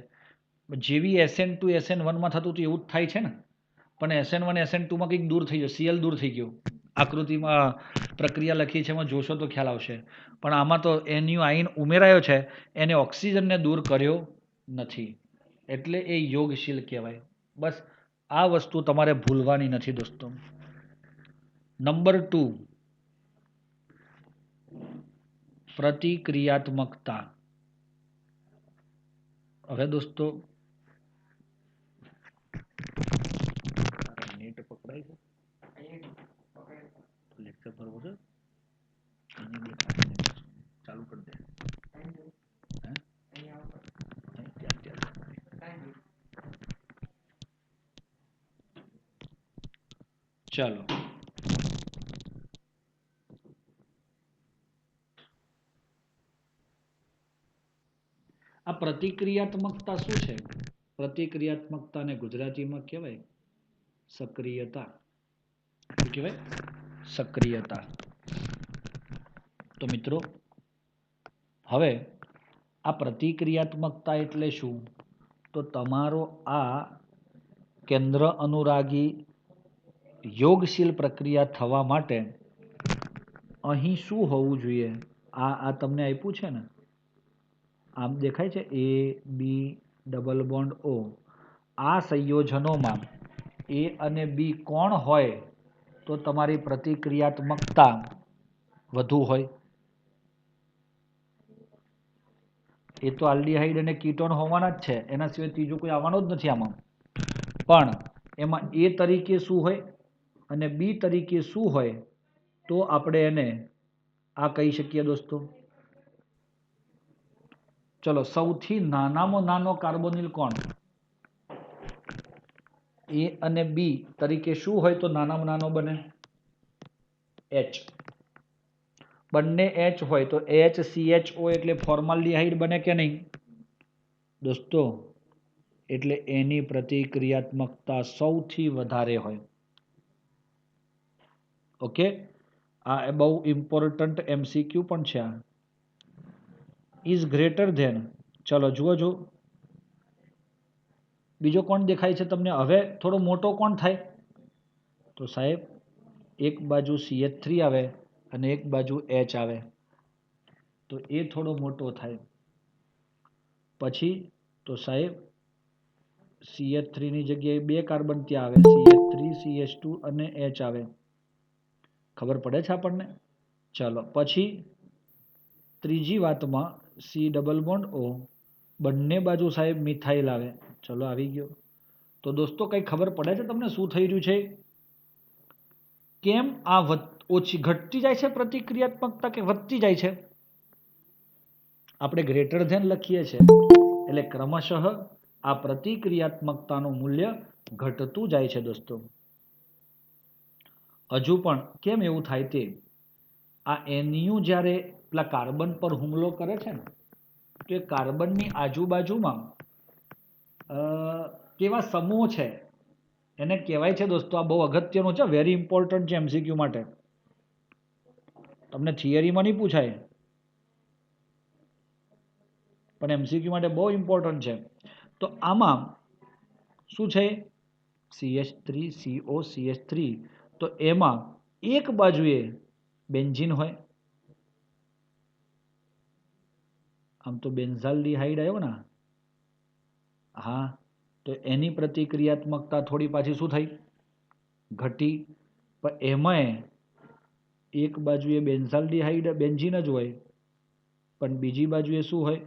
જેવી SN2 SN1 માં થતું હતું એવું જ થાય છે ને. પણ SN1 SN2 માં કંઈક દૂર થઈ ગયો, Cl દૂર થઈ ગયો. આકૃતિમાં પ્રક્રિયા લખી છે, એમાં જોશો તો ખ્યાલ આવશે. પણ આમાં તો NU આઈન ઉમેરાયો છે, એને ઓક્સિજનને દૂર કર્યો નથી, એટલે એ યોગશીલ કહેવાય. બસ આ વસ્તુ તમારે ભૂલવાની નથી દોસ્તો. નંબર 2, પ્રતિક્રિયાત્મકતા. હવે દોસ્તો નેટ પકડાય છે, લેક્ચર ભરવો છે, ચાલુ કરી દે. ચાલો, આ પ્રતિક્રિયાત્મકતા શું છે? પ્રતિક્રિયાત્મકતાને ગુજરાતીમાં કહેવાય સક્રિયતા. કહેવાય? સક્રિયતા. તો મિત્રો હવે આ પ્રતિક્રિયાત્મકતા એટલે શું? તો તમારો આ કેન્દ્ર અનુરાગી યોગશીલ પ્રક્રિયા થવા માટે અહીં શું હોવું જોઈએ? આ તમને આપ્યું છે ને, આમ દેખાય છે A B double bond O. આ સંયોજનોમાં A અને B કોણ હોય તો તમારી પ્રતિક્રિયાત્મકતા વધુ હોય? એ તો આલ્ડીહાઇડ અને કીટોન હોવાના જ છે, એના સિવાય ત્રીજું કોઈ આવવાનું જ નથી આમાં. પણ એમાં A તરીકે શું હોય અને B તરીકે શું હોય તો આપણે એને આ કહી શકીએ દોસ્તો? ચલો, સૌથી નાનામાં નાનો કાર્બોનિલ કોણ? A અને B તરીકે શું હોય તો નાનામાં નાનો બને? H. બંને H હોય તો HCHO એટલે ફોર્માલ્ડિહાઇડ બને કે નહીં દોસ્તો? એટલે એની પ્રતિક્રિયાત્મકતા સૌથી વધારે હોય. ઓકે, આ બહુ ઇમ્પોર્ટન્ટ MCQ પણ છે. આ ઇઝ ગ્રેટર ધેન, ચલો જુઓ જો બીજો કોણ દેખાય છે તમને? હવે થોડો મોટો કોણ થાય? તો સાહેબ એક બાજુ CH3 આવે અને એક બાજુ H આવે તો એ થોડો મોટો થાય. પછી તો સાહેબ CH3 ની જગ્યાએ 2 કાર્બન ત્યાં આવે, CH3 CH2 અને H આવે. ખબર પડે છે આપણને? ચલો પછી ત્રીજી વાતમાં C ડબલ બોન્ડ O, બંને બાજુ સાહેબ મિથાઇલ આવે. ચલો આવી ગયો. તો દોસ્તો કઈ ખબર પડે છે તમને શું થઈ રહ્યું છે? કેમ આ ઓછી ઘટતી જાય છે પ્રતિક્રિયાત્મકતા કે વધતી જાય છે? આપણે ગ્રેટર ધેન લખીએ છીએ એટલે ક્રમશઃ આ પ્રતિક્રિયાત્મકતાનું મૂલ્ય ઘટતું જાય છે દોસ્તો. હજુ પણ કેમ એવું થાય તે, આ NU જ્યારે પેલા કાર્બન પર હુમલો કરે છે ને તો એ કાર્બનની આજુબાજુમાં કેવા સમૂહ છે એને કહેવાય છે દોસ્તો. આ બહુ અગત્યનું છે, વેરી ઇમ્પોર્ટન્ટ છે MCQ માટે. તમને થિયરીમાં નહીં પૂછાય પણ MCQ માટે બહુ ઇમ્પોર્ટન્ટ છે. તો આમાં શું છે? CH3CO CH3, તો એમાં એક બાજુએ બેન્ઝીન હોય. આમ તો બેન્ઝાલ્ડિહાઇડ આવ્યો ને, હા, તો એની પ્રતિક્રિયાત્મકતા થોડી પાછી શું થઈ? ઘટી. પણ એમાંય એક બાજુએ બેન્ઝાલ્ડિહાઇડ બેન્ઝીન જ હોય પણ બીજી બાજુએ શું હોય?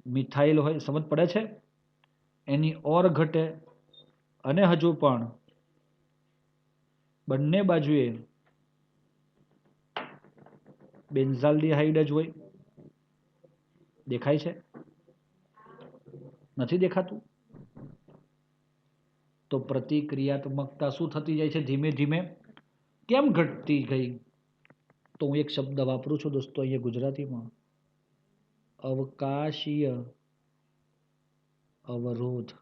મિથાઇલ હોય. સમજ પડે છે? એની ઓર ઘટે અને હજુ પણ બંને બાજુએ બેન્ઝાલ્ડિહાઇડ જ હોય. દેખાય છે? નથી દેખાતું? તો પ્રતિક્રિયાત્મકતા શું થતી જાય છે ધીમે ધીમે? કેમ ઘટતી ગઈ? તો હું એક શબ્દ વાપરું છું દોસ્તો અહીંયા ગુજરાતીમાં, અવકાશીય અવરોધ.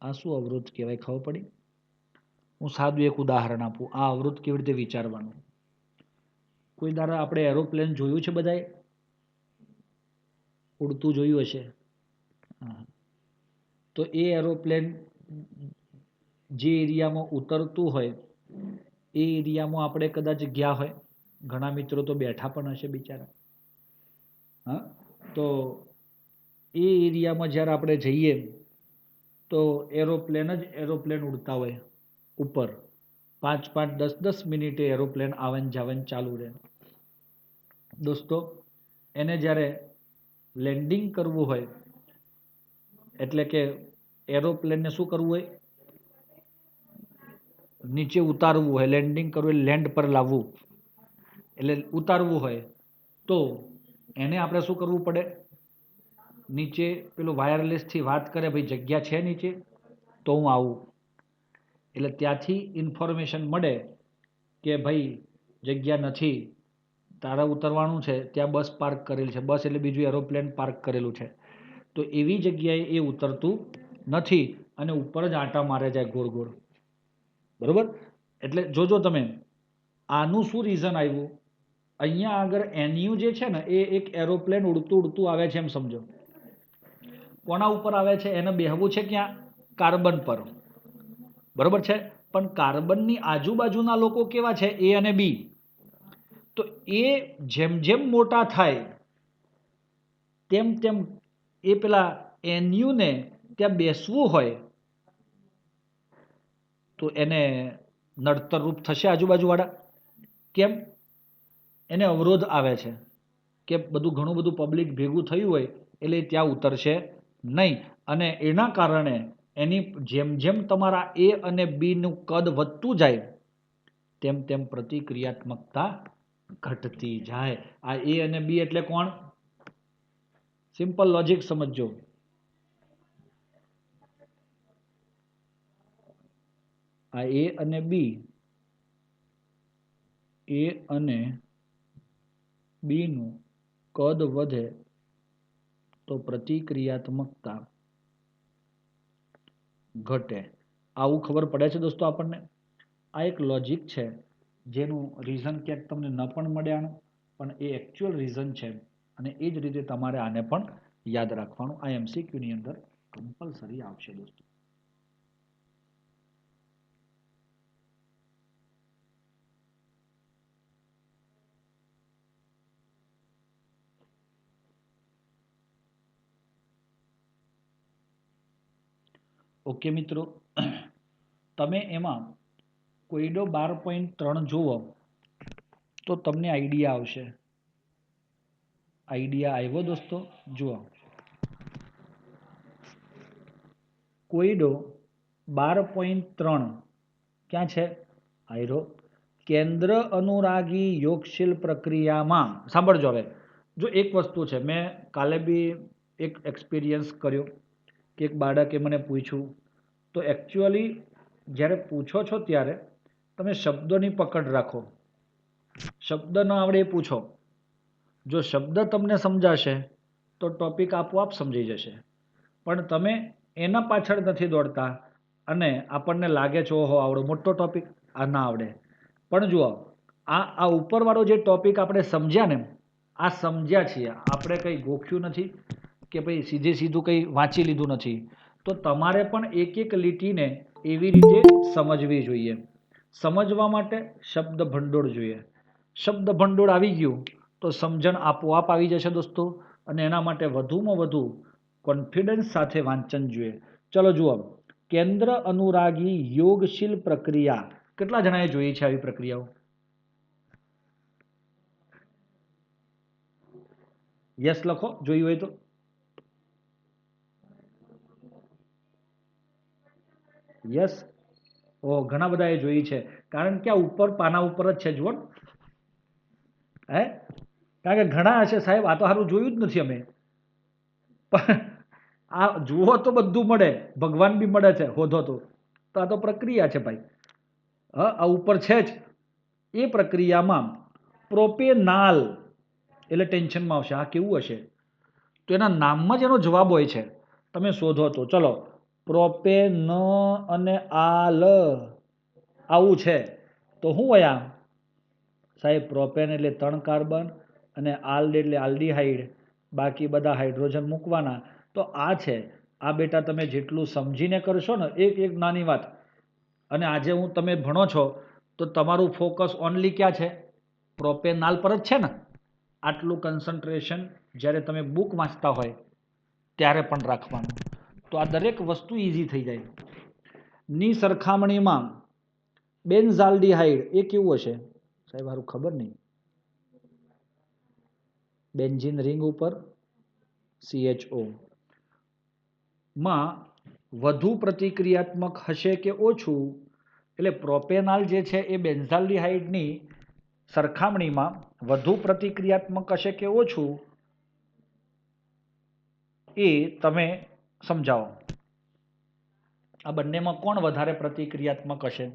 આ શું અવરોધ કહેવાય ખબર પડી? હું સાદું એક ઉદાહરણ આપું. આ અવરોધ કેવી રીતે વિચારવાનું? કોઈ દાડો આપણે એરોપ્લેન જોયું છે બધાએ? ઉડતું જોયું હશે. તો એ એરોપ્લેન જે એરિયામાં ઉતરતું હોય એ એરિયામાં આપણે કદાચ ગયા હોય, ઘણા મિત્રો તો બેઠા પણ હશે બિચારા. હા, તો એ એરિયામાં જ્યારે આપણે જઈએ તો એરોપ્લેન જ એરોપ્લેન ઉડતા હોય ઉપર. 5-5, 10-10 મિનિટે એરોપ્લેન આવન જાવન ચાલુ રહે. દોસ્તો એને જ્યારે લેન્ડિંગ કરવું હોય એટલે કે એરોપ્લેનને શું કરવું હોય? નીચે ઉતારવું હોય. લેન્ડિંગ કરવું એટલે લેન્ડ પર લાવવું એટલે ઉતારવું હોય તો એને આપણે શું કરવું પડે? નીચે પેલું વાયરલેસથી વાત કરે, ભાઈ જગ્યા છે નીચે તો હું આવું. એટલે ત્યાંથી ઇન્ફોર્મેશન મળે કે ભાઈ જગ્યા નથી, તારે ઉતરવાનું છે, ત્યાં બસ પાર્ક કરેલી છે. બસ એટલે બીજું એરોપ્લેન પાર્ક કરેલું છે. તો એવી જગ્યાએ એ ઉતરતું નથી અને ઉપર જ આંટા મારે જાય ગોળ ગોળ. બરોબર? એટલે જોજો તમે આનું શું રીઝન આવ્યું. અહીંયા આગળ NU જે છે ને એ એક એરોપ્લેન ઉડતું ઉડતું આવે છે એમ સમજો. કોના ઉપર આવે છે? એને બેહવું છે ક્યાં? કાર્બન પર, બરોબર છે. પણ કાર્બનની આજુબાજુના લોકો કેવા છે? A અને B. તો એ જેમ જેમ મોટા થાય તેમ તેમ એ પેલા NU ને ત્યાં બેસવું હોય તો એને નડતર રૂપ થશે આજુબાજુવાળા. કેમ? એને અવરોધ આવે છે કે બધું ઘણું બધું પબ્લિક ભેગું થયું હોય એટલે ત્યાં ઉતરશે નહીં. અને એના કારણે એની જેમ જેમ તમારા A અને B નું કદ વધતું જાય તેમ તેમ પ્રતિક્રિયાત્મકતા ઘટતી જાય. આ A અને B એટલે કોણ? સિમ્પલ લોજિક સમજજો. આ A અને B, A અને B નું કદ વધે તો પ્રતિક્રિયાત્મકતા ઘટે. આવું ખબર પડે છે દોસ્તો આપણને. આ એક લોજિક છે જેનું રીઝન ક્યાંક તમને ન પણ મળે આનું, પણ એ એકચ્યુઅલ રીઝન છે. અને એ જ રીતે તમારે આને પણ યાદ રાખવાનું. આ MCQ ની અંદર કમ્પલસરી આવશે દોસ્તો. ઓકે મિત્રો, તમે એમાં કોયડો 12.3 જુઓ તો તમને આઈડિયા આવશે. આઈડિયા આવ્યો દોસ્તો? જુઓ, કોયડો 12.3 ક્યાં છે? આયરો કેન્દ્ર અનુરાગી યોગશીલ પ્રક્રિયામાં. સાંભળજો હવે. જો એક વસ્તુ છે, મેં કાલે બી એક એક્સપિરિયન્સ કર્યો કે એક બાળકે મને પૂછ્યું. તો એકચ્યુઅલી જ્યારે પૂછો છો ત્યારે તમે શબ્દોની પકડ રાખો. શબ્દ ન આવડે એ પૂછો. જો શબ્દ તમને સમજાશે તો ટોપિક આપોઆપ સમજી જશે. પણ તમે એના પાછળ નથી દોડતા અને આપણને લાગે છે ઓહો આવડો મોટો ટોપિક, આ ના આવડે. પણ જુઓ, આ ઉપરવાળો જે ટોપિક આપણે સમજ્યા ને, આ સમજ્યા છીએ આપણે, કંઈ ગોખ્યું નથી કે ભાઈ સીધે સીધું કંઈ વાંચી લીધું નથી. તો તમારે પણ એક એક લીટીને એવી રીતે સમજવી જોઈએ. સમજવા માટે શબ્દ ભંડોળ જોઈએ. શબ્દ ભંડોળ આવી ગયું તો સમજણ આપોઆપ આવી જશે દોસ્તો. અને એના માટે વધુમાં વધુ કોન્ફિડન્સ સાથે વાંચન જોઈએ. ચલો જુઓ, કેન્દ્ર અનુરાગી યોગશીલ પ્રક્રિયા. કેટલા જણાએ જોઈ છે આવી પ્રક્રિયાઓ? યસ લખો જોઈ હોય તો. યસ. ઓ ઘણા બધાએ જોઈ છે. કારણ કે આ ઉપર પાના ઉપર જ છે. જુઓ હે, કારણ કે ઘણા હશે સાહેબ આ તો સારું જોયું જ નથી અમે. પણ આ જુઓ તો બધું મળે, ભગવાન બી મળે છે હોધો તો. આ તો પ્રક્રિયા છે ભાઈ. આ ઉપર છે જ. એ પ્રક્રિયામાં પ્રોપેનાલ એટલે ટેન્શનમાં આવશે આ કેવું હશે. તો એના નામમાં જ એનો જવાબ હોય છે. તમે શોધો તો ચલો, પ્રોપેન અને આલ આવું છે તો શું હોય? આ સાહેબ પ્રોપેન એટલે 3 કાર્બન અને આલ્ડ એટલે આલ્ડીહાઇડ, બાકી બધા હાઇડ્રોજન મૂકવાના. તો આ છે. આ બેટા તમે જેટલું સમજીને કરશો ને, એક એક નાની વાત. અને આજે તમે ભણો છો તો તમારું ફોકસ ઓનલી ક્યાં છે? પ્રોપેનાલ પર જ છે ને. આટલું કન્સન્ટ્રેશન જ્યારે તમે બુક વાંચતા હોય ત્યારે પણ રાખવાનું. તો આ દરેક વસ્તુ ઇઝી થઈ જાય. ની સરખામણીમાં બેન્ઝાલ્ડીહાઇડ એ કેવું હશે સાહેબ? મારું ખબર નહીં. બેન્ઝીન રિંગ ઉપર CHO માં વધુ પ્રતિક્રિયાત્મક હશે કે ઓછું? એટલે પ્રોપેનાલ જે છે એ બેન્ઝાલ્ડીહાઇડની સરખામણીમાં વધુ પ્રતિક્રિયાત્મક હશે કે ઓછું, એ તમે સમજાવો. આ બંનેમાં કોણ વધારે પ્રતિક્રિયાત્મક હશે?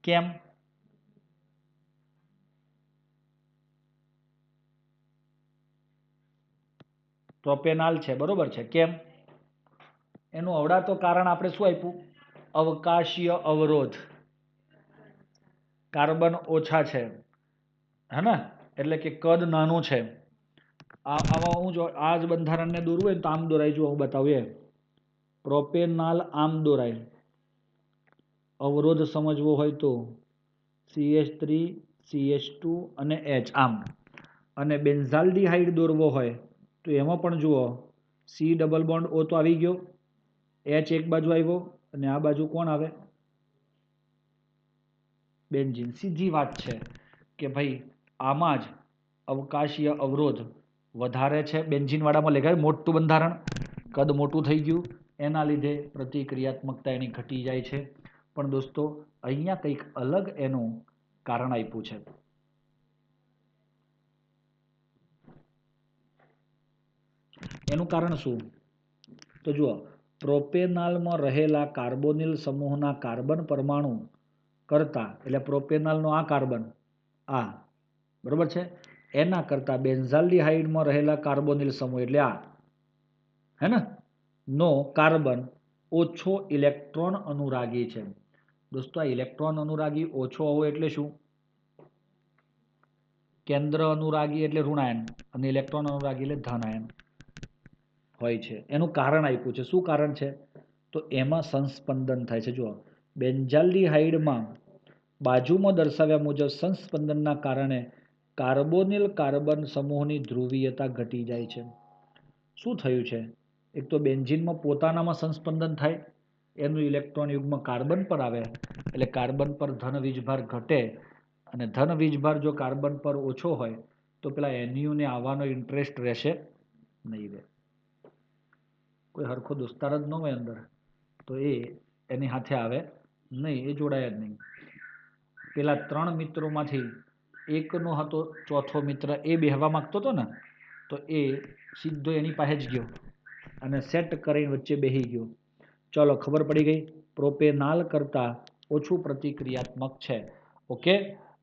કેમ? પ્રોપેનાલ છે, બરોબર છે. કેમ? એનું અવડાતો કારણ આપણે શું આપ્યું? અવકાશીય અવરોધ, કાર્બન ઓછા છે, હે ને, એટલે કે કદ નાનું છે. આમાં હું જો આ જ બંધારણને દોરવું હોય તો આમ દોરાય, જો હું બતાવું એ પ્રોપેનાલ આમ દોરાય, અવરોધ સમજવો હોય તો CH3 CH2 અને H આમ, અને બેન્ઝાલ્ડિહાઇડ દોરવો હોય તો એમાં પણ જુઓ C ડબલ બોન્ડ O તો આવી ગયો, H એક બાજુ આવ્યો અને આ બાજુ કોણ આવે, બેન્ઝીન. સીધી વાત છે કે ભાઈ આમાં જ અવકાશીય અવરોધ વધારે છે બેન્ઝીન વાળામાં, લેખાય મોટું બંધારણ, કદ મોટું થઈ ગયું, એના લીધે પ્રતિક્રિયાત્મકતા એની ઘટી જાય છે. પણ દોસ્તો અહીંયા કંઈક અલગ એનું કારણ આપ્યું છે. એનું કારણ શું? તો જુઓ, પ્રોપેનાલમાં રહેલા કાર્બોનિલ સમૂહના કાર્બન પરમાણુ કરતા, એટલે પ્રોપેનાલનો આ કાર્બન, આ બરોબર છે, એના કરતા બેન્ઝાલ્ડિહાઇડમાં રહેલા કાર્બોનિલ સમૂહ એટલે આ, હે ને, નો કાર્બન ઓછો ઇલેક્ટ્રોન અનુરાગી છે. દોસ્તો આ ઇલેક્ટ્રોન અનુરાગી ઓછો હોવો એટલે શું? કેન્દ્ર અનુરાગી એટલે ઋણાયન અને ઇલેક્ટ્રોન અનુરાગી એટલે ધનાયન હોય છે. એનું કારણ આપ્યું છે. શું કારણ છે? તો એમાં સંસ્પંદન થાય છે. જુઓ, બેન્ઝાલ્ડિહાઇડમાં બાજુમાં દર્શાવ્યા મુજબ સંસ્પંદનના કારણે કાર્બોનિલ કાર્બન સમૂહની ધ્રુવીયતા ઘટી જાય છે. શું થયું છે? એક તો બેન્ઝીનમાં પોતાનામાં સંસ્પંદન થાય, એનું ઇલેક્ટ્રોન યુગ્મ કાર્બન પર આવે એટલે કાર્બન પર ધન વીજભાર ઘટે, અને ધન વીજભાર જો કાર્બન પર ઓછો હોય તો પેલા NU ને આવવાનો ઇન્ટરેસ્ટ રહેશે નહીં રહે. કોઈ હરખો દોસ્તાર જ ન હોય અંદર તો એ એની સાથે આવે નહીં, એ જોડાય જ નહીં. પેલા 3 મિત્રોમાંથી એકનો હતો ચોથો મિત્ર, એ બેહવા માંગતો હતો ને, તો એ સીધો એની પાસે જ ગયો અને સેટ કરીને વચ્ચે બેસી ગયો. ચલો, ખબર પડી ગઈ, પ્રોપેનાલ કરતા ઓછું પ્રતિક્રિયાત્મક છે. ઓકે,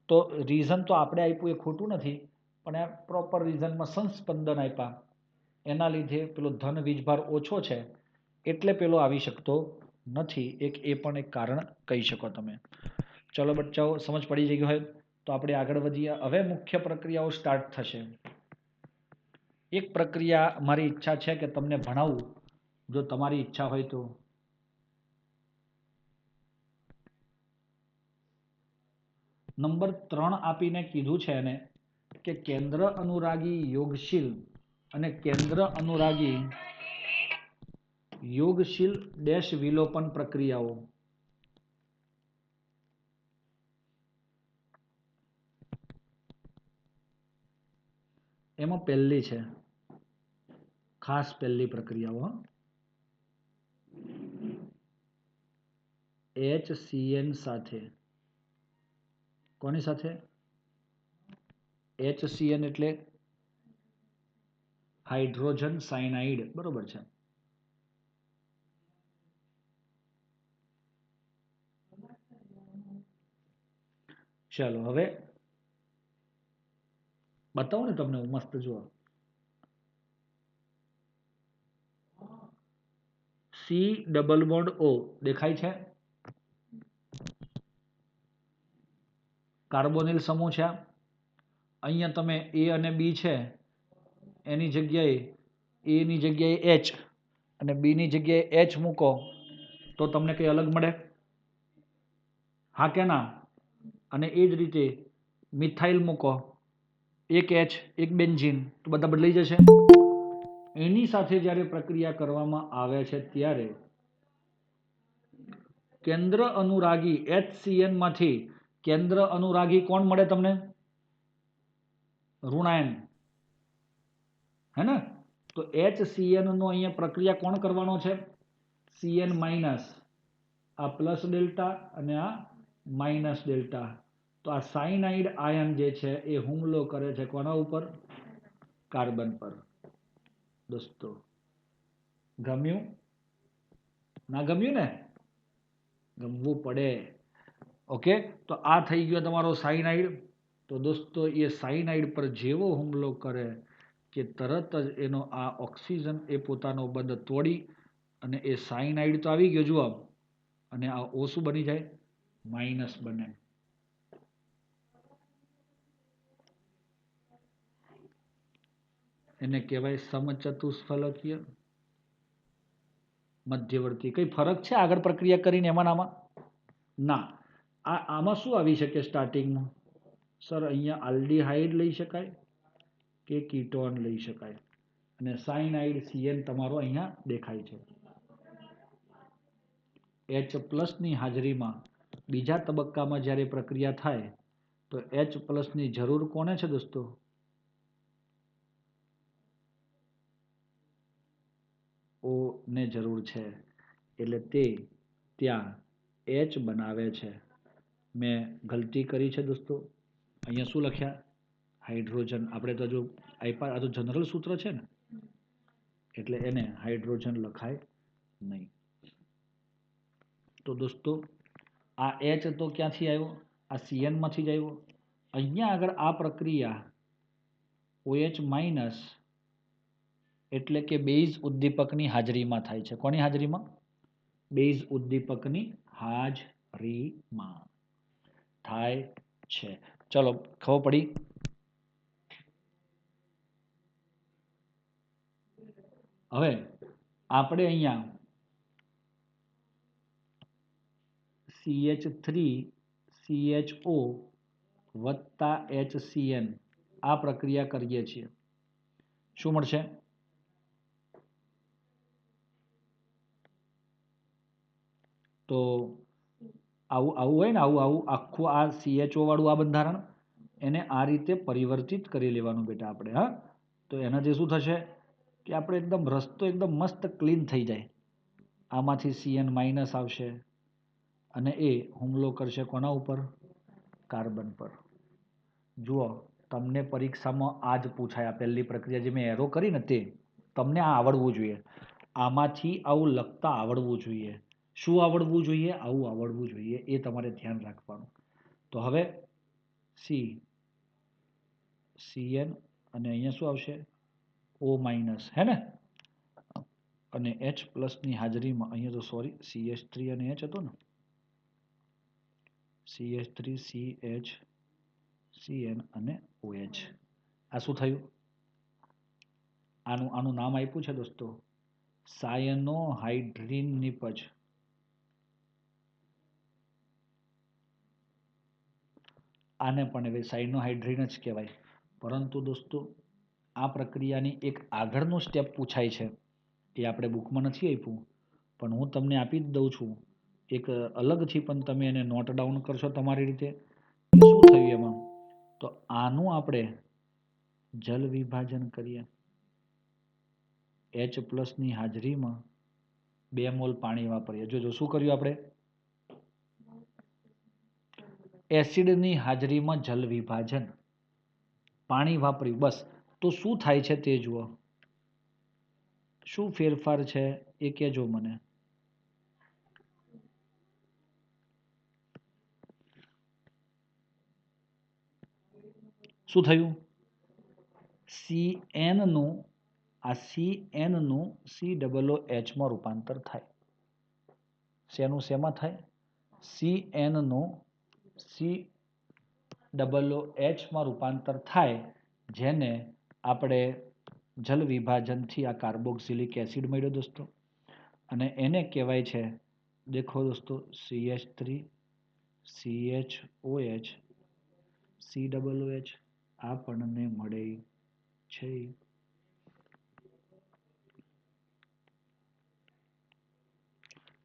તો રીઝન તો આપણે આપ્યું એ ખોટું નથી, પણ આ પ્રોપર રીઝનમાં સંસ્પંદન આપ્યા એના લીધે પેલો ધન વીજભાર ઓછો છે એટલે પેલો આવી શકતો નથી. એક એ પણ એક કારણ કહી શકો તમે. ચલો બચ્ચાઓ, સમજ પડી ગઈ હોય તો આપણે આગળ વધીએ. હવે મુખ્ય પ્રક્રિયાઓ સ્ટાર્ટ થશે. એક પ્રક્રિયા મારી ઈચ્છા છે કે તમને ભણાવું, જો તમારી ઈચ્છા હોય તો. નંબર 3 આપીને કીધું છે એને કે કેન્દ્ર અનુરાગી યોગશીલ અને કેન્દ્ર અનુરાગી યોગશીલ ડેશ વિલોપન પ્રક્રિયાઓ. એમાં પહેલી છે, ખાસ પહેલી પ્રક્રિયાઓ, HCN સાથે. કોની સાથે? HCN એટલે હાઇડ્રોજન સાયનાઇડ, બરોબર છે. ચાલો હવે બતાવું ને તમને, મસ્ત જુઓ, C ડબલ બોન્ડ O દેખાય છે, કાર્બોનિલ સમૂહ છે. અહીંયા તમે A અને B છે, એની જગ્યાએ A ની જગ્યાએ H અને B ની જગ્યાએ H મૂકો તો તમને કંઈ અલગ મળે? હા કે ના? અને એ જ રીતે મિથાઇલ મૂકો, એક H એક બેન્ઝીન, તો બધા બદલાઈ જશે. એની સાથે જ્યારે પ્રક્રિયા કરવામાં આવે છે ત્યારે કેન્દ્ર અનુરાગી HCN માંથી કેન્દ્ર અનુરાગી કોણ મળે તમને? ઋણાયન, હે ને? તો HCN નો અહીંયા પ્રક્રિયા કોણ કરવાનો છે? CN માઇનસ, આ પ્લસ ડેલ્ટા અને આ માઇનસ ડેલ્ટા. તો આ સાયનાઇડ આયન જે છે એ હુમલો કરે છે કોના ઉપર? કાર્બન પર. દોસ્તો ગમ્યું? ના ગમ્યું ને? ગમવું પડે. ઓકે, તો આ થઈ ગયો તમારો સાયનાઇડ. તો દોસ્તો એ સાયનાઇડ પર જેવો હુમલો કરે કે તરત જ એનો આ ઓક્સિજન એ પોતાનો બંધ તોડી અને એ સાયનાઇડ તો આવી ગયો, જુઓ અને આ ઓ શું બની જાય? માઇનસ બને. એને કહેવાય સમચતુષ્ફલકીય મધ્યવર્તી. કઈ ફરક છે આગળ પ્રક્રિયા કરીને એમાં આમાં? ના. આમાં શું આવી શકે સ્ટાર્ટિંગમાં? સર અહીંયા આલ્ડીહાઇડ લઈ શકાય કે કીટોન લઈ શકાય, અને સાઇનાઇડ CN તમારો અહીંયા દેખાય છે. H+ ની હાજરીમાં બીજા તબક્કામાં જ્યારે પ્રક્રિયા થાય તો H+ ની જરૂર કોને છે દોસ્તો? O ને જરૂર છે, એટલે તે ત્યાં H બનાવે છે. મેં ગલતી કરી છે દોસ્તો. અહીંયા શું લખ્યા? હાઇડ્રોજન. આપણે તો જો આપ્યા, આ તો જનરલ સૂત્ર છે ને, એટલે એને હાઇડ્રોજન લખાય નહીં. તો દોસ્તો આ H તો ક્યાંથી આવ્યો? આ CN માંથી જ આવ્યો. અહીંયા આગળ આ પ્રક્રિયા OH- એટલે કે બેઝ ઉદ્દીપકની હાજરીમાં થાય છે. કોની હાજરીમાં? બેઝ ઉદ્દીપકની હાજરીમાં થાય છે. ચલો, ખબર પડી? હવે આપણે અહીંયા CH3CHO વત્તા HCN આ પ્રક્રિયા કરીએ છીએ. શું મળશે? તો આવું હોય ને, આવું આખું આ CHO વાળું આ બંધારણ, એને આ રીતે પરિવર્તિત કરી લેવાનું બેટા આપણે. હા, તો એનાથી શું થશે કે આપણે એકદમ રસ્તો એકદમ મસ્ત ક્લીન થઈ જાય. આમાંથી CN- આવશે અને એ હુમલો કરશે કોના ઉપર? કાર્બન પર. જુઓ, તમને પરીક્ષામાં આ જ પૂછાય. પહેલી પ્રક્રિયા જે મેં એરો કરી ને તે તમને આ આવડવું જોઈએ. આમાંથી આવું લખતા આવડવું જોઈએ. શું આવડવું જોઈએ? આવું આવડવું જોઈએ. એ તમારે ધ્યાન રાખવાનું. તો હવે CN અને અહીંયા શું આવશે? O- હે ને? અને H+ ની હાજરીમાં અહીંયા તો સોરી CH3 અને H હતો ને, CH3CHCN અને OH. આ શું થયું? આનું નામ આપ્યું છે દોસ્તો સાયનોહાઇડ્રીન નિપજ. આને પણ હવે સાયનોહાઇડ્રીન જ કહેવાય. પરંતુ દોસ્તો આ પ્રક્રિયાની એક આગળનું સ્ટેપ પૂછાય છે, એ આપણે બુકમાં નથી આપ્યું, પણ હું તમને આપી જ દઉં છું એક અલગથી. પણ તમે એને નોટ ડાઉન કરશો તમારી રીતે. શું થયું એમાં? તો આનું આપણે જલ વિભાજન કરીએ. H+ ની હાજરીમાં 2 મોલ પાણી વાપરીએ. જો શું કર્યું આપણે? એસિડની હાજરીમાં જલ વિભાજન, પાણી વાપર્યું, બસ. તો શું થાય છે તે જુઓ. શું ફેરફાર છે એ કહેજો મને. શું થયું? CN નું COOH માં રૂપાંતર થાય. શેનું શેમાં થાય? CN નું COOH માં રૂપાંતર થાય, જેને આપણે જલ વિભાજનથી આ કાર્બોક્સિલિક એસિડ મળ્યો દોસ્તો. અને એને કહેવાય છે, દેખો દોસ્તો, CH3 CHOH COOH આપણને મળે છે.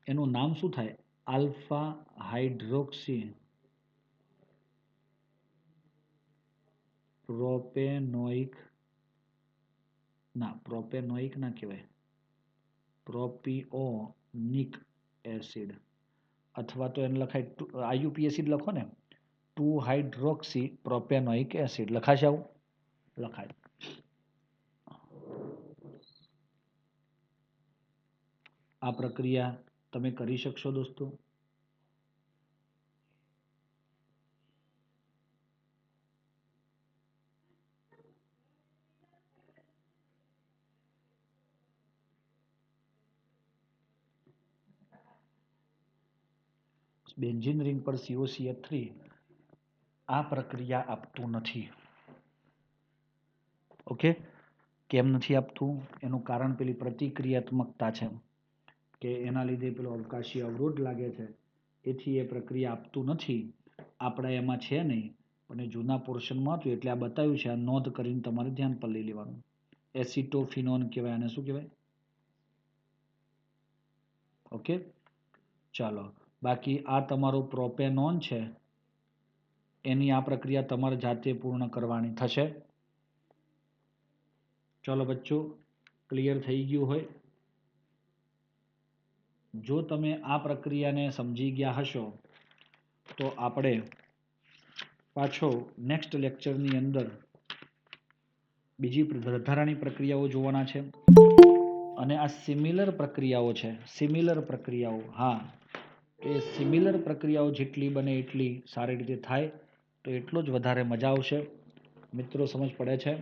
એનું નામ શું થાય? આલ્ફા હાઇડ્રોક્સી પ્રોપેનોઇક ના કહેવાય, પ્રોપિઓનિક એસિડ. અથવા તો એને લખાય IUPAC લખો ને, 2 હાઇડ્રોક્સી પ્રોપેનોઇક એસિડ લખાશે. આવું લખાય. આ પ્રક્રિયા તમે કરી શકશો દોસ્તો. બેન્ઝીન રિંગ પર COCH3 આ પ્રક્રિયા આપતું નથી. ઓકે, કેમ નથી આપતું? એનું કારણ પેલી પ્રતિક્રિયાત્મકતા છે કે એના લીધે પેલો અવકાશી અવરોધ લાગે છે, એથી એ પ્રક્રિયા આપતું નથી. આપણે એમાં છે નહીં, પણ એ જૂના પોર્શનમાં હતું એટલે આ બતાવ્યું છે. આ નોંધ કરીને તમારે ધ્યાન પર લઈ લેવાનું. એસિટોફિનોન કહેવાય, આને શું કહેવાય? ઓકે, ચાલો. બાકી આ તમારો પ્રોપેનોન છે, એની આ પ્રક્રિયા તમારે જાતે પૂર્ણ કરવાની થશે. ચલો બચ્ચો, ક્લિયર થઈ ગયું હોય? જો તમે આ પ્રક્રિયાને સમજી ગયા હશો તો આપણે પાછો નેક્સ્ટ લેક્ચરની અંદર બીજી વધારાની પ્રક્રિયાઓ જોવાના છે. અને આ સિમિલર પ્રક્રિયાઓ છે, સિમિલર પ્રક્રિયાઓ. હા, તો એ સિમિલર પ્રક્રિયાઓ જેટલી બને એટલી સારી રીતે થાય તો એટલો જ વધારે મજા આવશે. મિત્રો, સમજ પડે છે?